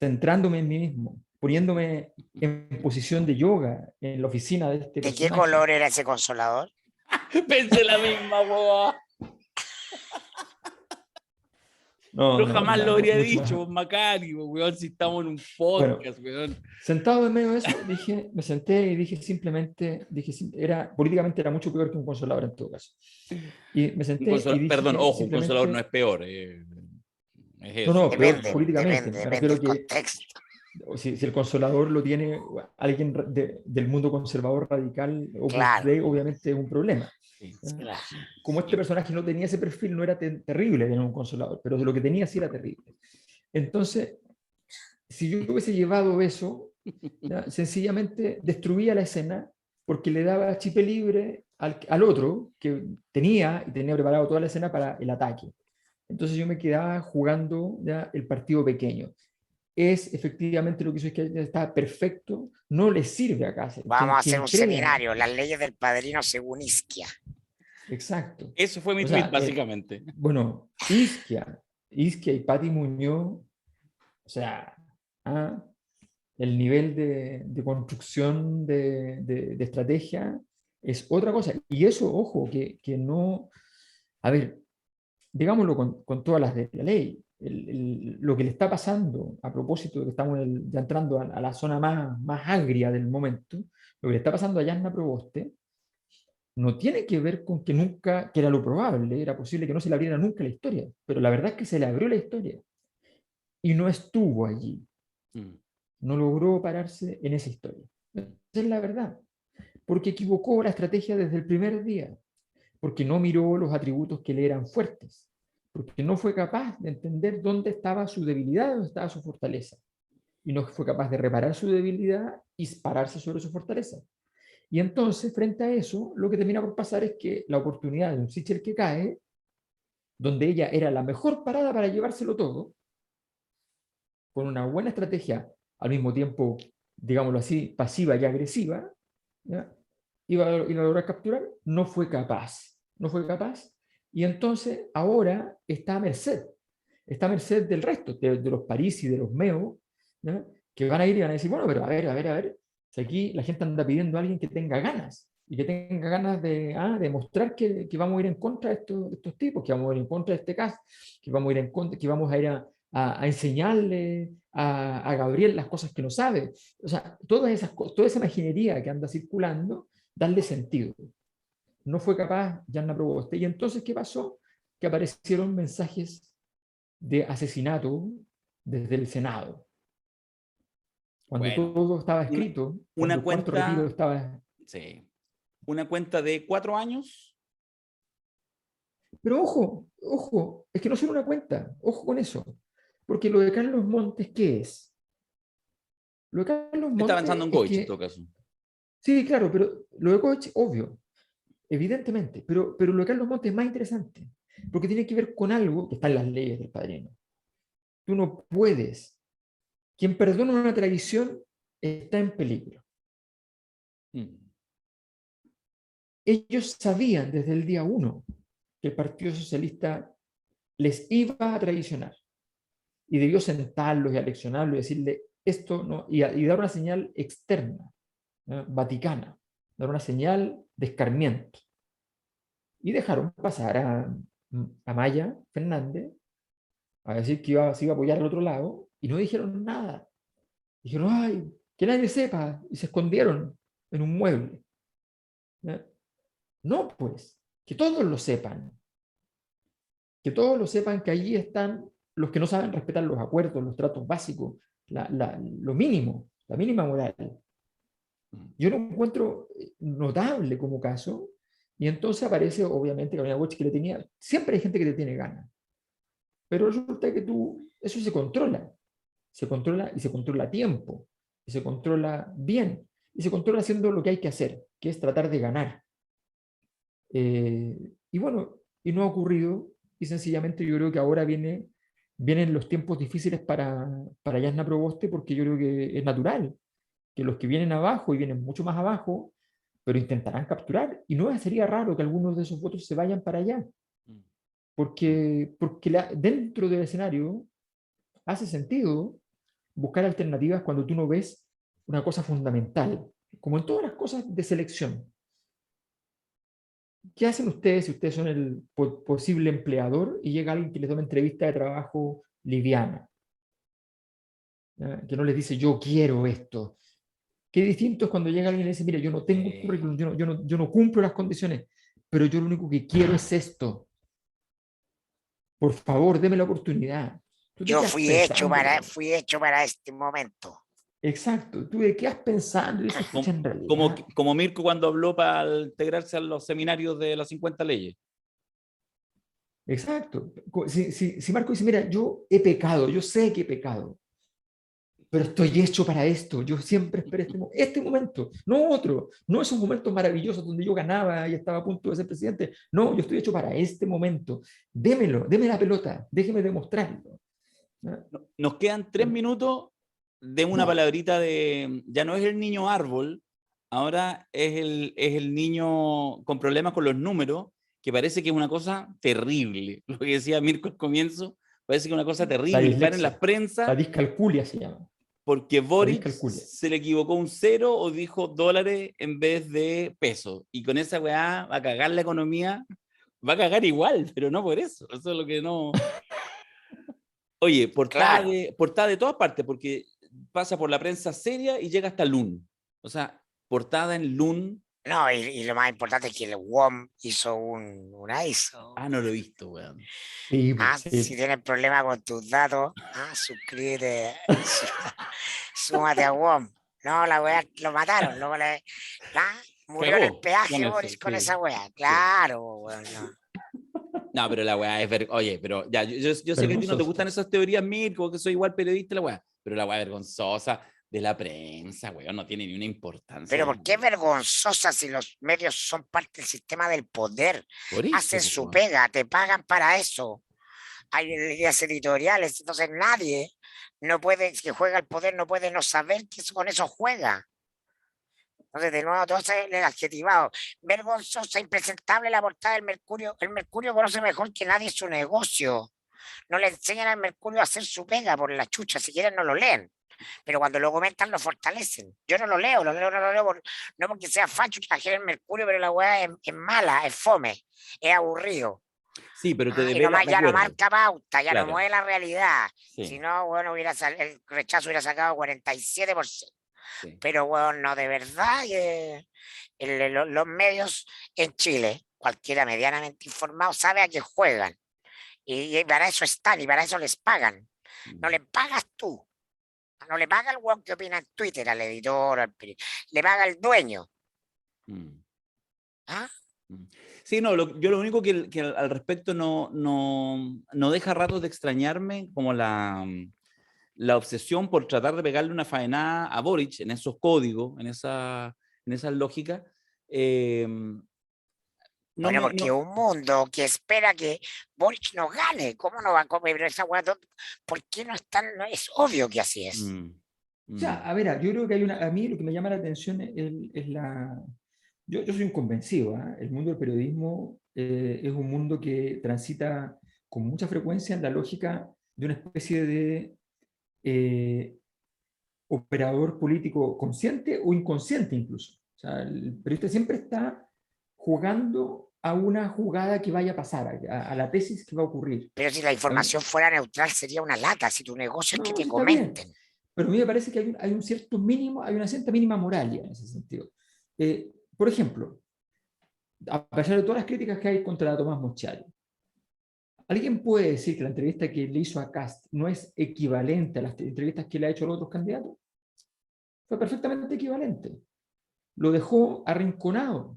centrándome en mí mismo, poniéndome en posición de yoga en la oficina de este ¿De qué personaje. color era ese consolador? Pensé la misma, boba. No, Yo no, jamás ya, lo habría mucho más. dicho, Macari, weón, si estamos en un podcast, weón. Sentado en medio de eso, me senté y dije simplemente, políticamente era mucho peor que un consolador en todo caso. Y me senté y dije Perdón, ojo, un consolador no es simplemente, peor. Es eso. no, peor Depende, políticamente. Me depende refiero del que contexto. si el consolador lo tiene alguien del mundo conservador radical, Claro. obviamente es un problema. Sí. Claro. Como este personaje no tenía ese perfil, no era terrible tener un consolador, pero lo que tenía sí era terrible. Entonces, si yo hubiese llevado eso, ¿ya? Sencillamente destruía la escena porque le daba chip libre al otro que tenía preparado toda la escena para el ataque. Entonces yo me quedaba jugando ya el partido pequeño. Es efectivamente lo que hizo, es que está perfecto, no le sirve a Cáceres. Vamos a hacer un crea- seminario, las leyes del padrino según Isquia. Exacto. Eso fue mi O tweet, sea, básicamente. Bueno, Isquia y Pati Muñoz, o sea, el nivel de construcción de estrategia es otra cosa. Y eso, ojo, que no, a ver, digámoslo con todas las de la ley, lo que le está pasando, a propósito de que estamos ya entrando a la zona más agria del momento, lo que le está pasando a Yasna Proboste, no tiene que ver con que nunca, que era lo probable, era posible que no se le abriera nunca la historia, pero la verdad es que se le abrió la historia y no estuvo allí, no logró pararse en esa historia. Esa es la verdad, porque equivocó la estrategia desde el primer día, porque no miró los atributos que le eran fuertes, porque no fue capaz de entender dónde estaba su debilidad, dónde estaba su fortaleza, y no fue capaz de reparar su debilidad y pararse sobre su fortaleza. Y entonces, frente a eso, lo que termina por pasar es que la oportunidad de un Sichel que cae, donde ella era la mejor parada para llevárselo todo, con una buena estrategia, al mismo tiempo, digámoslo así, pasiva y agresiva, ¿ya? Iba a lograr capturar, no fue capaz. No fue capaz. Y entonces, ahora está a merced del resto, de los París y de los Meo, ¿ya? Que van a ir y van a decir, bueno, pero a ver, si aquí la gente anda pidiendo a alguien que tenga ganas, y que tenga ganas de mostrar que vamos a ir en contra de estos tipos, que vamos a ir en contra de este caso, que vamos a ir en contra, que vamos a ir a enseñarle a Gabriel las cosas que no sabe. O sea, toda esa imaginería que anda circulando, darle sentido. No fue capaz Yasna Proboste. Y entonces, ¿qué pasó? Que aparecieron mensajes de asesinato desde el Senado. Cuando todo estaba escrito, cuando el cuarto retiro estaba... Sí. Una cuenta de 4 años. Pero ojo, es que no solo una cuenta, ojo con eso. Porque lo de Carlos Montes, ¿qué es? Lo de Carlos Montes Está avanzando en Goich, en todo caso. Sí, claro, pero lo de Goich, obvio, evidentemente. Pero lo de Carlos Montes es más interesante. porque tiene que ver con algo que está en las leyes del padrino. Tú no puedes. Quien perdona una traición está en peligro. Ellos sabían desde el día 1 que el Partido Socialista les iba a traicionar y debió sentarlos y aleccionarlos y decirle esto no, y dar una señal externa, ¿no? Vaticana, dar una señal de escarmiento. Y dejaron pasar a Maya Fernández a decir que se iba a apoyar al otro lado y no dijeron nada. Dijeron, ay, que nadie sepa, y se escondieron en un mueble. ¿No? No, pues, que todos lo sepan. Que todos lo sepan que allí están los que no saben respetar los acuerdos, los tratos básicos, lo mínimo, la mínima moral. Yo lo encuentro notable como caso, y entonces aparece, obviamente, Carolina Bosch, que le tenía, siempre hay gente que te tiene ganas, pero resulta que eso se controla y se controla a tiempo, y se controla bien, y se controla haciendo lo que hay que hacer, que es tratar de ganar. Y bueno, y no ha ocurrido, y sencillamente yo creo que ahora vienen los tiempos difíciles para Jasna Proboste, porque yo creo que es natural que los que vienen abajo y vienen mucho más abajo, pero intentarán capturar, y no sería raro que algunos de esos votos se vayan para allá, porque dentro del escenario hace sentido buscar alternativas cuando tú no ves una cosa fundamental, como en todas las cosas de selección. ¿Qué hacen ustedes si ustedes son el posible empleador y llega alguien que les toma entrevista de trabajo liviana? Que no les dice, yo quiero esto. Qué distinto es cuando llega alguien y le dice, mira, yo no tengo currículum, yo no cumplo las condiciones, pero yo lo único que quiero es esto. Por favor, deme la oportunidad. Yo fui hecho para este momento. Exacto. ¿Tú de qué has pensado? En realidad, como Mirko cuando habló para integrarse a los seminarios de las 50 leyes. exacto. Si Marco dice, mira, yo he pecado, yo sé que he pecado, pero estoy hecho para esto. Yo siempre esperé este momento, no otro, no esos momentos maravillosos donde yo ganaba y estaba a punto de ser presidente. No, yo estoy hecho para este momento. Démelo, déme la pelota, déjeme demostrarlo. ¿No? Nos quedan 3 minutos de una palabrita de, ya no es el niño árbol, ahora es el niño con problemas con los números, que parece que es una cosa terrible. Lo que decía Mirko al comienzo, parece que es una cosa terrible. Estar en la prensa. La discalculia se llama. Porque Boric se le equivocó un 0 o dijo dólares en vez de pesos. Y con esa weá va a cagar la economía, va a cagar igual, pero no por eso. Eso es lo que no... Oye, portada de todas partes, porque pasa por la prensa seria y llega hasta LUN. O sea, portada en LUN. No, y lo más importante es que el WOM hizo una ISO. Ah, no lo he visto, weón. Sí, sí. Si tienes problema con tus datos, suscríbete, súmate a WOM. No, la weá lo mataron. Murió en el peaje Boris con esa weá. Claro, weón. No, pero la weá es oye, pero ya, yo sé que a ti no te gustan esas teorías, Mirko, que soy igual periodista, la weá, pero la weá vergonzosa de la prensa, weón, no tiene ni una importancia. Pero ¿por qué es vergonzosa si los medios son parte del sistema del poder? Hacen su pega, te pagan para eso. Hay líneas editoriales, entonces nadie que juega al poder no puede no saber que con eso juega. Entonces, de nuevo, todo el adjetivado. Vergonzosa, impresentable la portada del Mercurio. El Mercurio conoce mejor que nadie su negocio. No le enseñan al Mercurio a hacer su pega por la chucha. Si quieren, no lo leen. Pero cuando lo comentan, lo fortalecen. Yo no lo leo, no porque sea facho trajera el Mercurio, pero la weá es mala, es fome, es aburrido. Sí, pero ya no marca pauta, ya no mueve la realidad. Sí. Si no, bueno, el rechazo hubiera sacado 47%. Sí. Pero bueno, no, de verdad, los medios en Chile, cualquiera medianamente informado, sabe a qué juegan. Y para eso están, y para eso les pagan. No les pagas tú. No le paga el weón que opina en Twitter, al editor, le paga el dueño. ¿Ah? Sí, no, yo lo único que al respecto no deja ratos de extrañarme, como la obsesión por tratar de pegarle una faenada a Boric en esos códigos, en esas lógicas, no Bueno, me... porque no- un mundo que espera que Boric nos gane, ¿cómo no va a comer? Pero esa weá, ¿por qué no están? Es obvio que así es. Mm, O sea, mm, a ver, yo creo que hay una, a mí lo que me llama la atención es la... Yo soy un convencido, ¿ah? El mundo del periodismo es un mundo que transita con mucha frecuencia en la lógica de una especie de eh, operador político consciente o inconsciente incluso. O sea, el periodista siempre está jugando a una jugada que vaya a pasar, a la tesis que va a ocurrir. Pero si la A mí- información fuera neutral sería una lata, si tu negocio es que no, te sí está bien, comenten. pero a mí me parece que hay un cierto mínimo, hay una cierta mínima moral ya en ese sentido. Por ejemplo, a pesar de todas las críticas que hay contra Tomás Moschari, ¿alguien puede decir que la entrevista que le hizo a Kast no es equivalente a las entrevistas que le ha hecho a los otros candidatos? Fue perfectamente equivalente. Lo dejó arrinconado.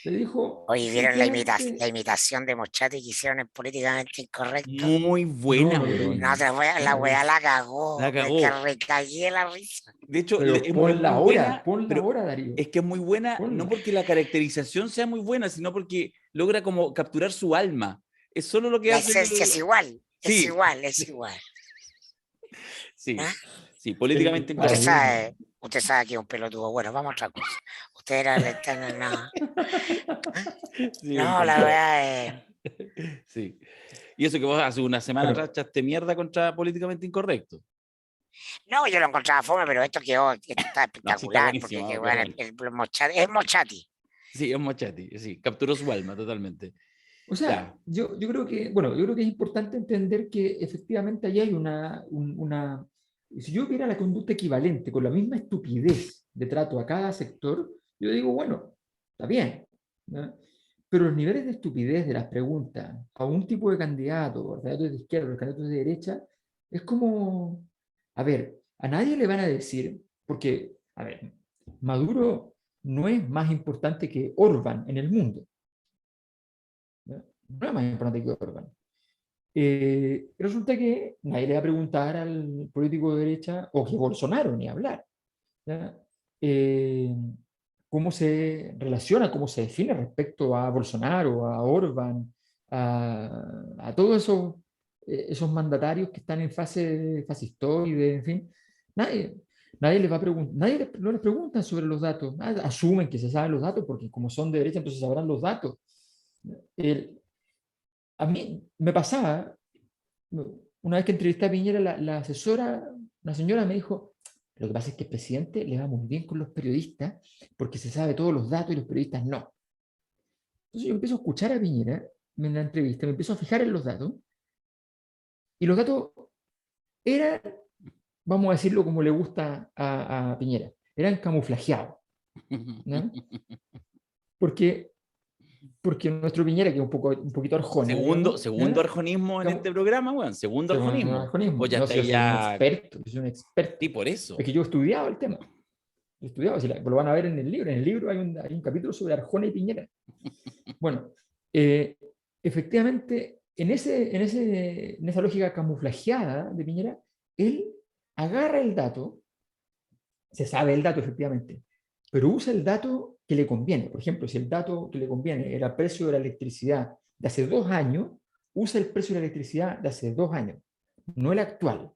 Le dijo Oye, ¿vieron la simplemente, imitación de Mochati que hicieron en Políticamente Incorrecto? muy no, buena, no lo vi. weón. No, la No lo vi. weá la La cagó, que cagó. recagué de la risa. De hecho, Pero es muy buena, pon la pero hora, Darío. es que es muy buena no Ponla. porque la caracterización sea muy buena, sino porque logra como capturar su alma. Es solo lo que La hace esencia es igual, es Sí, igual, es igual. sí, ¿Ah? sí, políticamente incorrecto. Usted sabe que es un pelotudo. Bueno, vamos a otra cosa. Usted era el eterno, no. Sí, me No, la encantó. verdad es. Sí. Y eso que vos hace una semana Bueno, atrás echaste mierda contra políticamente incorrecto. No, yo lo encontraba fome, pero esto quedó, esto está No, sí, está espectacular, porque buenísimo, que, qué bueno, bueno. Mochati, es Mochati. Sí, es Mochetti, sí, capturó su alma totalmente. o sea, Ya. yo creo que, bueno, yo creo que es importante entender que efectivamente allí hay si yo viera la conducta equivalente con la misma estupidez de trato a cada sector, yo digo, bueno, está bien, ¿no? Pero los niveles de estupidez de las preguntas a un tipo de candidato, los candidatos de izquierda, los candidatos de derecha, es como, a ver, a nadie le van a decir, porque, a ver, Maduro no es más importante que Orbán en el mundo, ¿no? No es más importante que Orbán. Resulta que nadie le va a preguntar al político de derecha, o que Bolsonaro ni hablar, ¿ya? Eh, cómo se relaciona, cómo se define respecto a Bolsonaro, a Orbán, a todos esos mandatarios que están en fase fascistoide, en fin. Nadie, nadie les va a preguntar, no les preguntan sobre los datos, asumen que se saben los datos porque como son de derecha entonces sabrán los datos. El, a mí me pasaba, una vez que entrevisté a Piñera, la asesora, una señora me dijo, lo que pasa es que el presidente le va muy bien con los periodistas porque se sabe todos los datos y los periodistas no. Entonces yo empiezo a escuchar a Piñera en la entrevista, me empiezo a fijar en los datos y los datos eran, vamos a decirlo como le gusta a Piñera, eran camuflajeados, ¿no? Porque, porque nuestro Piñera, que es un poquito arjona, digamos, Segundo ¿no? arjonismo en este programa, weón. Segundo Según el arjonismo. O arjonismo. ya No, está si yo ahí soy un ya. experto, yo soy un experto. Sí, por Es eso. que yo he estudiado el tema. He estudiado, si lo van a ver en el libro. En el libro hay un capítulo sobre Arjona y Piñera. Bueno, efectivamente, en esa lógica camuflajeada de Piñera, él agarra el dato, se sabe el dato efectivamente, pero usa el dato que le conviene. Por ejemplo, si el dato que le conviene era el precio de la electricidad de hace 2 años, usa el precio de la electricidad de hace 2 años, no el actual,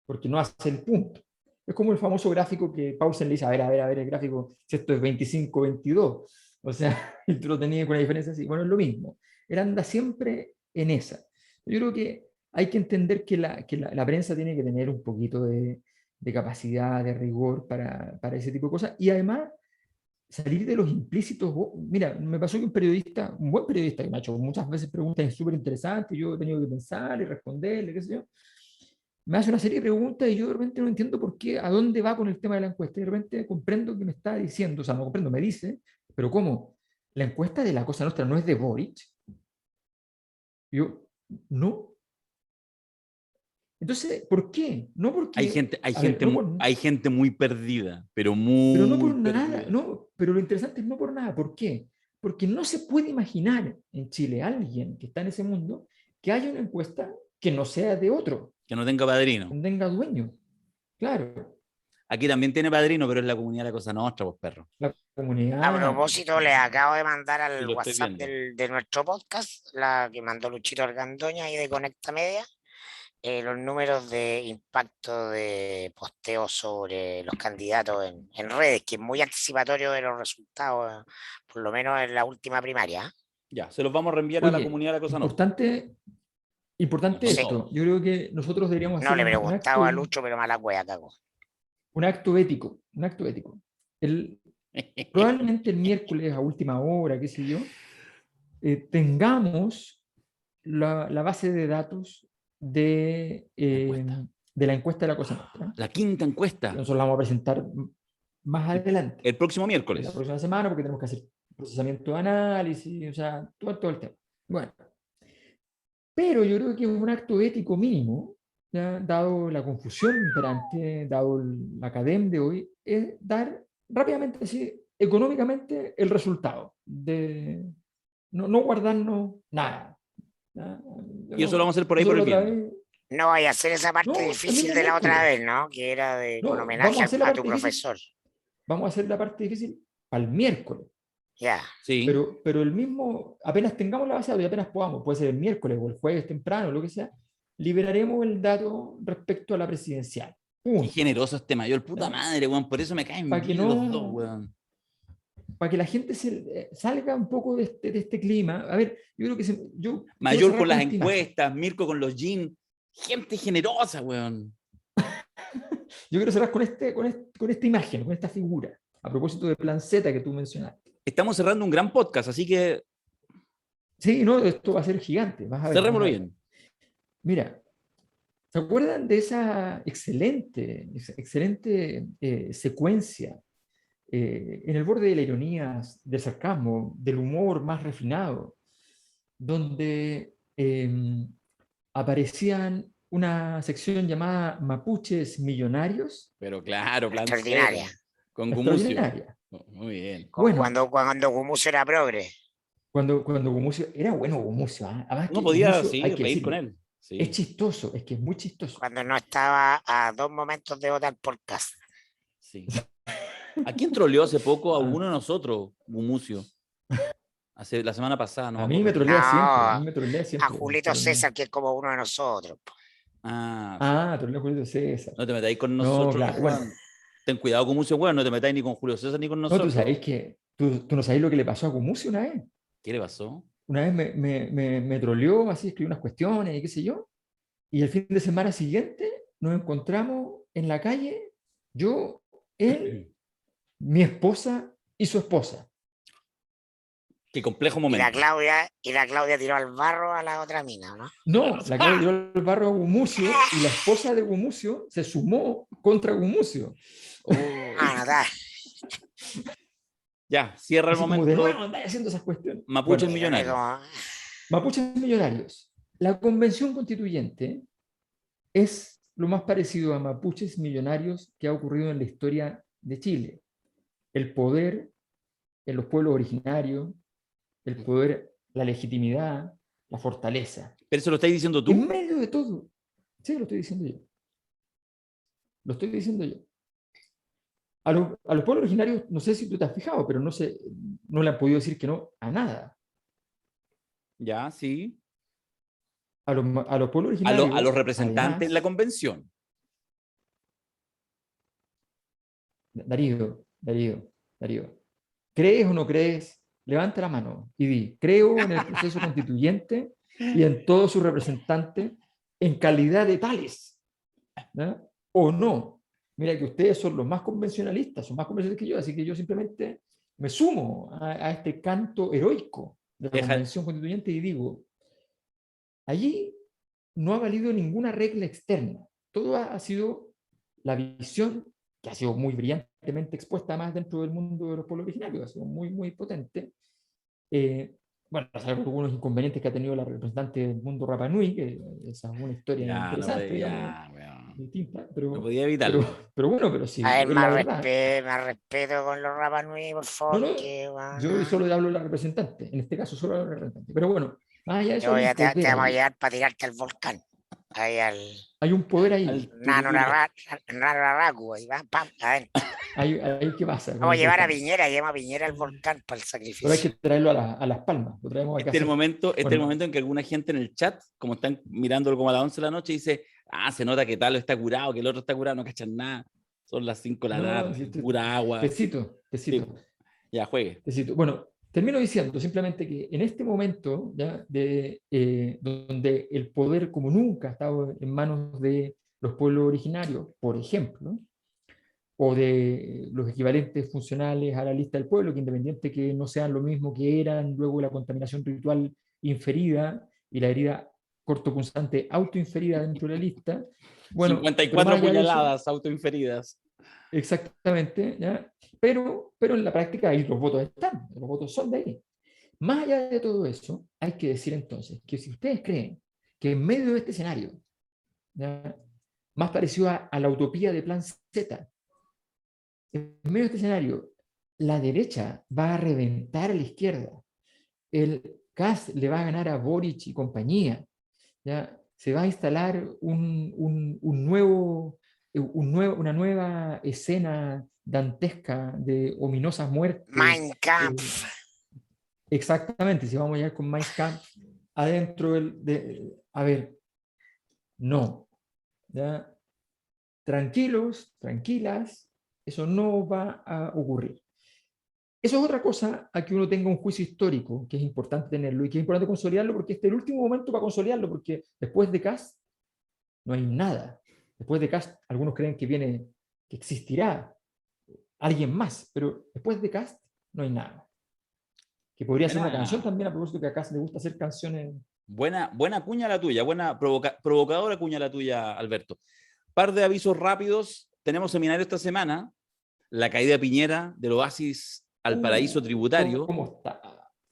porque no hace el punto. Es como el famoso gráfico que Paulsen le dice, a ver, el gráfico, si esto es 25-22, o sea, y tú lo tenías con una diferencia así. Bueno, es lo mismo. Él anda siempre en esa. Yo creo que hay que entender que la prensa tiene que tener un poquito de capacidad, de rigor para ese tipo de cosas. Y además, salir de los implícitos. Mira, me pasó que un periodista, un buen periodista, que me ha hecho muchas veces preguntas súper interesantes, yo he tenido que pensar y responderle, qué sé yo, me hace una serie de preguntas y yo de repente no entiendo por qué, a dónde va con el tema de la encuesta. Y de repente comprendo que me está diciendo, o sea, no comprendo, me dice, pero ¿cómo? La encuesta de la Cosa Nostra no es de Boric. Yo, no. Entonces, ¿por qué? No porque, a ver, no por, Hay gente muy perdida, pero pero no muy por nada, perdida. no, pero lo interesante es no por nada. ¿Por qué? Porque no se puede imaginar en Chile alguien que está en ese mundo que haya una encuesta que no sea de otro, Que no tenga que padrino. no tenga dueño. Claro. Aquí también tiene padrino, pero es la comunidad de la Cosa Nostra, pues perro. La comunidad. A propósito, les acabo de mandar Sí, al lo estoy WhatsApp viendo. de nuestro podcast, la que mandó Luchito Argandoña y de Conecta Media, los números de impacto de posteo sobre los candidatos en redes, que es muy anticipatorio de los resultados, por lo menos en la última primaria. ¿eh? Ya, se los vamos a reenviar a la Oye, comunidad de la Cosa Nostra. importante Con Sí. esto. todo. Yo creo que nosotros deberíamos No hacer le un preguntaba a acto, Lucho, pero mala cueva cagó. un acto ético. Un acto ético. Probablemente el miércoles a última hora, qué sé yo, tengamos la base de datos encuesta. de la encuesta de la Cosa Nostra. La quinta encuesta. Nosotros la vamos a presentar más adelante, El próximo la miércoles. próxima semana, porque tenemos que hacer procesamiento de análisis, o sea, todo el tema. Bueno, pero yo creo que es un acto ético mínimo, ¿ya? Dado la confusión imperante, dado la academia de hoy, es dar rápidamente, así, económicamente, el resultado, de no guardarnos nada. ¿Ya? Y eso lo vamos a hacer por ahí por el Nosotros la otra viernes. vez- No vaya a hacer esa parte No, el difícil mismo de la otra miércoles. vez, ¿no? Que era de con No, vamos homenaje a hacer la a tu parte difícil. profesor. Vamos a hacer la parte difícil para el miércoles. Ya. Sí. Pero el mismo, apenas tengamos la base de datos y apenas podamos, puede ser el miércoles o el jueves temprano, lo que sea, liberaremos el dato respecto a la presidencial. Qué Punto. generoso este mayor, puta ¿Ya? madre, weón. Por eso me caen Pa' que bien los no- dos, weón. Para que la gente salga un poco de este clima. A ver, yo creo que yo quiero Mayor cerrar con las esta imagen. encuestas, Mirko con los jeans. Gente generosa, weón. Yo quiero cerrar con esta imagen, con esta figura, a propósito de Plan Z que tú mencionaste. Estamos cerrando un gran podcast, así que Sí, no, esto va a ser gigante. Vas a ver, cerrémoslo vas a ver. bien. Mira, ¿se acuerdan de esa excelente secuencia en el borde de la ironía, del sarcasmo, del humor más refinado, donde aparecían una sección llamada Mapuches Millonarios? Pero claro, plan Extraordinaria. Z, con Gumucio. Extraordinaria. Muy bien. Bueno. Cuando Gumucio era progre. Cuando Gumucio, era bueno Gumucio, ¿ah? Además No que podía, Gumucio, sí, hay que reír con decirlo, él. Sí. es chistoso, es que es muy chistoso. Cuando no estaba a 2 momentos de votar por casa. Sí. ¿A quién troleó hace poco? A Ah. uno de nosotros, Gumucio. La semana pasada, no A me mí me acuerdo. trolea siempre, a No, mí me trolea a siempre. Julito pero no- César, que es como uno de nosotros. po. Ah, Ah, trolea Julio César. no te metáis con No, nosotros, claro, weón. bueno. Ten cuidado con Gumucio, weón. No te metáis ni con Julio César ni con No, nosotros. tú sabéis que, tú no sabéis lo que le pasó a Gumucio una vez. ¿Qué le pasó? Una vez me troleó, así escribió unas cuestiones y qué sé yo. Y el fin de semana siguiente nos encontramos en la calle, yo, él, mi esposa y su esposa. Qué complejo Y momento. la Claudia tiró al barro a la otra mina, ¿no? No, la Claudia dio el barro a Gumucio y la esposa de Gumucio se sumó contra Gumucio. Oh. Ah, no está. Ya, cierra el Así como de momento. nuevo andáis haciendo esas cuestiones. Mapuche Bueno, millonario. Mapuches Millonarios. La convención constituyente es lo más parecido a Mapuches Millonarios que ha ocurrido en la historia de Chile. El poder en los pueblos originarios, el poder, la legitimidad, la fortaleza. Pero eso lo estáis diciendo En tú. medio de todo. Sí, lo estoy diciendo yo. Lo estoy diciendo yo. A los pueblos originarios, no sé si tú te has fijado, pero no le han podido decir que no a nada. Ya, sí. A los pueblos A originarios. los representantes en la además, convención. Darío. ¿Crees o no crees? Levanta la mano y di, creo en el proceso constituyente y en todos sus representantes en calidad de tales. ¿Ya? O no. Mira que ustedes son los más convencionalistas, son más convencionalistas que yo, así que yo simplemente me sumo a este canto heroico de la convención constituyente y digo, allí no ha valido ninguna regla externa. Todo ha sido la visión que ha sido muy brillantemente expuesta más dentro del mundo de los pueblos originarios, ha sido muy, muy potente. Bueno, algunos inconvenientes que ha tenido la representante del mundo Rapa Nui, que esa es una historia Ya, no interesante, podía, digamos, weón. distinta, No podía evitarlo. pero bueno, pero sí, A ver, es la verdad. más respeto con los Rapa Nui, por favor. No, que, bueno, yo solo le hablo a la representante, en este caso solo a la representante. Pero bueno, más allá de eso, yo hay ya un te poder vamos a ahí. llevar para tirarte al volcán. ahí al Hay un poder ahí. Al nano tururú. Nararacu, ahí va, pam, adentro. Ahí ¿qué pasa? Vamos a Con llevar a ese- Piñera, lleva a Piñera al volcán para el Pero hay sacrificio. que traerlo a Las Palmas. Lo traemos acá. Este es el momento, este es el Bueno. momento en que alguna gente en el chat, como están mirándolo como a las 11 de la noche, dice, se nota que tal está curado, que el otro está curado, no cachan nada. Son las 5 de la No, tarde, si esto- pura agua. Tecito. Ya, juegue. Bueno, termino diciendo simplemente que en este momento, ¿ya? Donde el poder como nunca ha estado en manos de los pueblos originarios, por ejemplo, o de los equivalentes funcionales a la lista del pueblo, que independiente que no sean lo mismo que eran luego la contaminación ritual inferida y la herida cortopunzante autoinferida dentro de la lista, bueno, pero 54 más allá de eso, puñaladas autoinferidas. exactamente, ¿ya? Pero en la práctica ahí los votos están, los votos son de ahí. Más allá de todo eso, hay que decir entonces que si ustedes creen que en medio de este escenario, ¿ya? Más parecido a la utopía de Plan Z, en medio de este escenario, la derecha va a reventar a la izquierda, el CAS le va a ganar a Boric y compañía, ¿ya? Se va a instalar una nueva escena dantesca de ominosas muertes. Mein Kampf. Exactamente, si vamos a llegar con Mein Kampf adentro a ver, no, ¿ya? Tranquilos, tranquilas, eso no va a ocurrir. Eso es otra cosa a que uno tenga un juicio histórico, que es importante tenerlo y que es importante consolidarlo porque este es el último momento para consolidarlo, porque después de Kast no hay nada. Después de Kast, algunos creen que existirá alguien más, pero después de Kast no hay nada. Que podría ser una canción también, a propósito que a Kast le gusta hacer canciones. Buena cuña la tuya, buena provocadora cuña la tuya, Alberto. Par de avisos rápidos. Tenemos seminario esta semana. La caída de Piñera del Oasis al paraíso tributario. ¿Cómo está?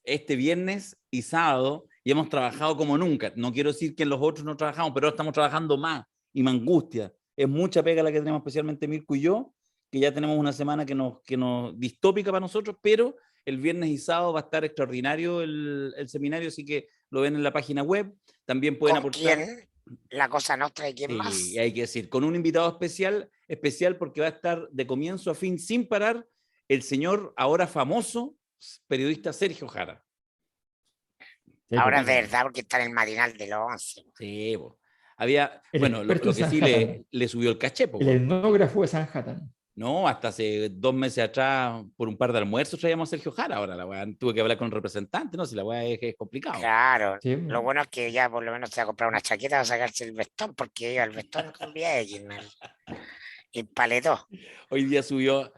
Este viernes y sábado, y hemos trabajado como nunca. No quiero decir que en los otros no trabajamos, pero estamos trabajando más y me angustia. Es mucha pega la que tenemos, especialmente Mirko y yo, que ya tenemos una semana que nos distópica para nosotros, pero el viernes y sábado va a estar extraordinario el seminario, así que lo ven en la página web. También pueden ¿Con aportar. quién? La Cosa Nostra y quién Sí, más. hay que decir, con un invitado especial porque va a estar de comienzo a fin sin parar el señor ahora famoso periodista Sergio Jara. Ahora es verdad porque está en el matinal de los 11. Sí, po. Había, El bueno, lo experto que en sí Sanhattan. le subió el caché, po, El weón. etnógrafo de Sanhattan. No, hasta hace 2 meses atrás, por un par de almuerzos, traíamos a Sergio Jara. Ahora la weá, tuve que hablar con el representante, ¿no? Si la weá es complicado. Claro. Sí. Lo bueno es que ya por lo menos se va a comprar una chaqueta, va a sacarse el vestón, porque iba el vestón con X, el paletó. Hoy día subió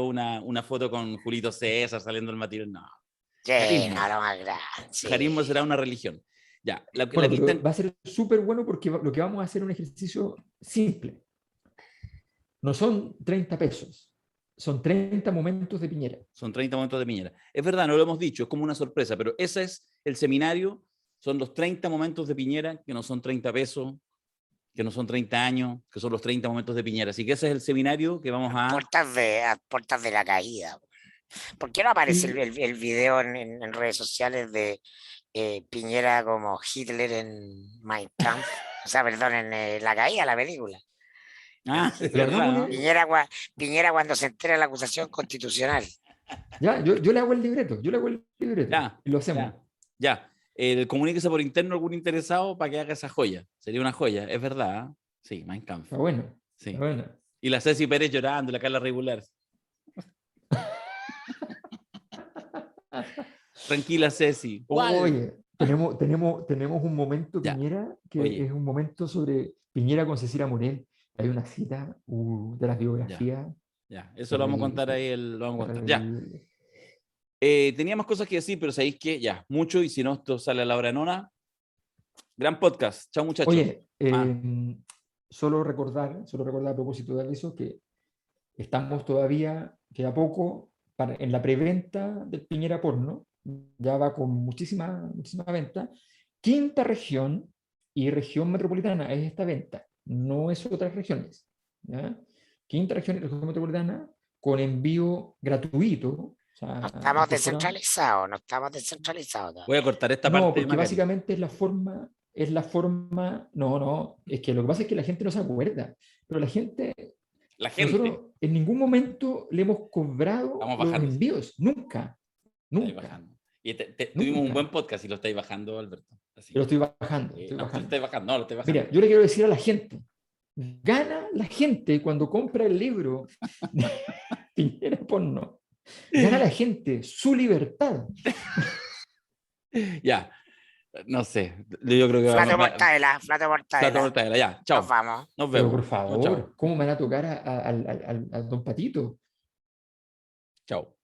una foto con Julito César saliendo del matinal. No. Sí, Carismo. no, lo más grande. Sí. Carismo será una religión. Ya, Bueno, pero va a ser súper bueno porque lo que vamos a hacer es un ejercicio simple. No son 30 pesos, son 30 momentos de Piñera. Son 30 momentos de Piñera. Es verdad, no lo hemos dicho, es como una sorpresa, pero ese es el seminario, son los 30 momentos de Piñera, que no son 30 pesos, que no son 30 años, que son los 30 momentos de Piñera. Así que ese es el seminario que vamos a... A puertas de la caída. ¿Por qué no aparece el video en redes sociales de Piñera como Hitler en Mein Kampf? O sea, perdón, en La Caída, la película. es verdad. Piñera cuando se entera de la acusación constitucional. Ya, yo le hago el libreto, Ya, y lo hacemos. Ya. Comuníquese por interno algún interesado para que haga esa joya. Sería una joya, es verdad. Sí, Mein Kampf. Está bueno. Sí. Está bueno. Y la Ceci Pérez llorando, la Carla Regular. Tranquila, Ceci. Oye, tenemos un momento, Ya. Piñera, que Oye. es un momento sobre Piñera con Cecilia Morel. Hay una cita de las biografías. Ya, eso lo vamos a contar ahí. Lo vamos a contar. Ya. Terrible. Teníamos cosas que decir, pero sabéis que ya, mucho, y si no, esto sale a la hora nona. Gran podcast. Chao, muchachos. Oye, solo recordar a propósito de eso que estamos todavía, queda poco, en la preventa del Piñera Porno, ya va con muchísima venta. Quinta región y región metropolitana es esta venta, no es otras regiones. ¿Ya? Quinta región y región metropolitana con envío gratuito. O sea, No estamos descentralizados. Voy a cortar esta parte. No, porque básicamente es la forma es la forma, no, es que lo que pasa es que la gente no se acuerda, pero la gente, nosotros en ningún momento le hemos cobrado los envíos, nunca. Y tuvimos un buen podcast y lo estáis bajando, Alberto. Así. Lo estoy bajando. Lo estáis bajando. Mira, yo le quiero decir a la gente, gana la gente cuando compra el libro de Piñera Porno. Gana la gente su libertad. Ya, no sé. Yo creo que Flato mortadela. Flato mortadela, ya. Chao. Nos vamos. Nos vemos. Pero por favor, Chao. ¿cómo me van a tocar al don Patito? Chao.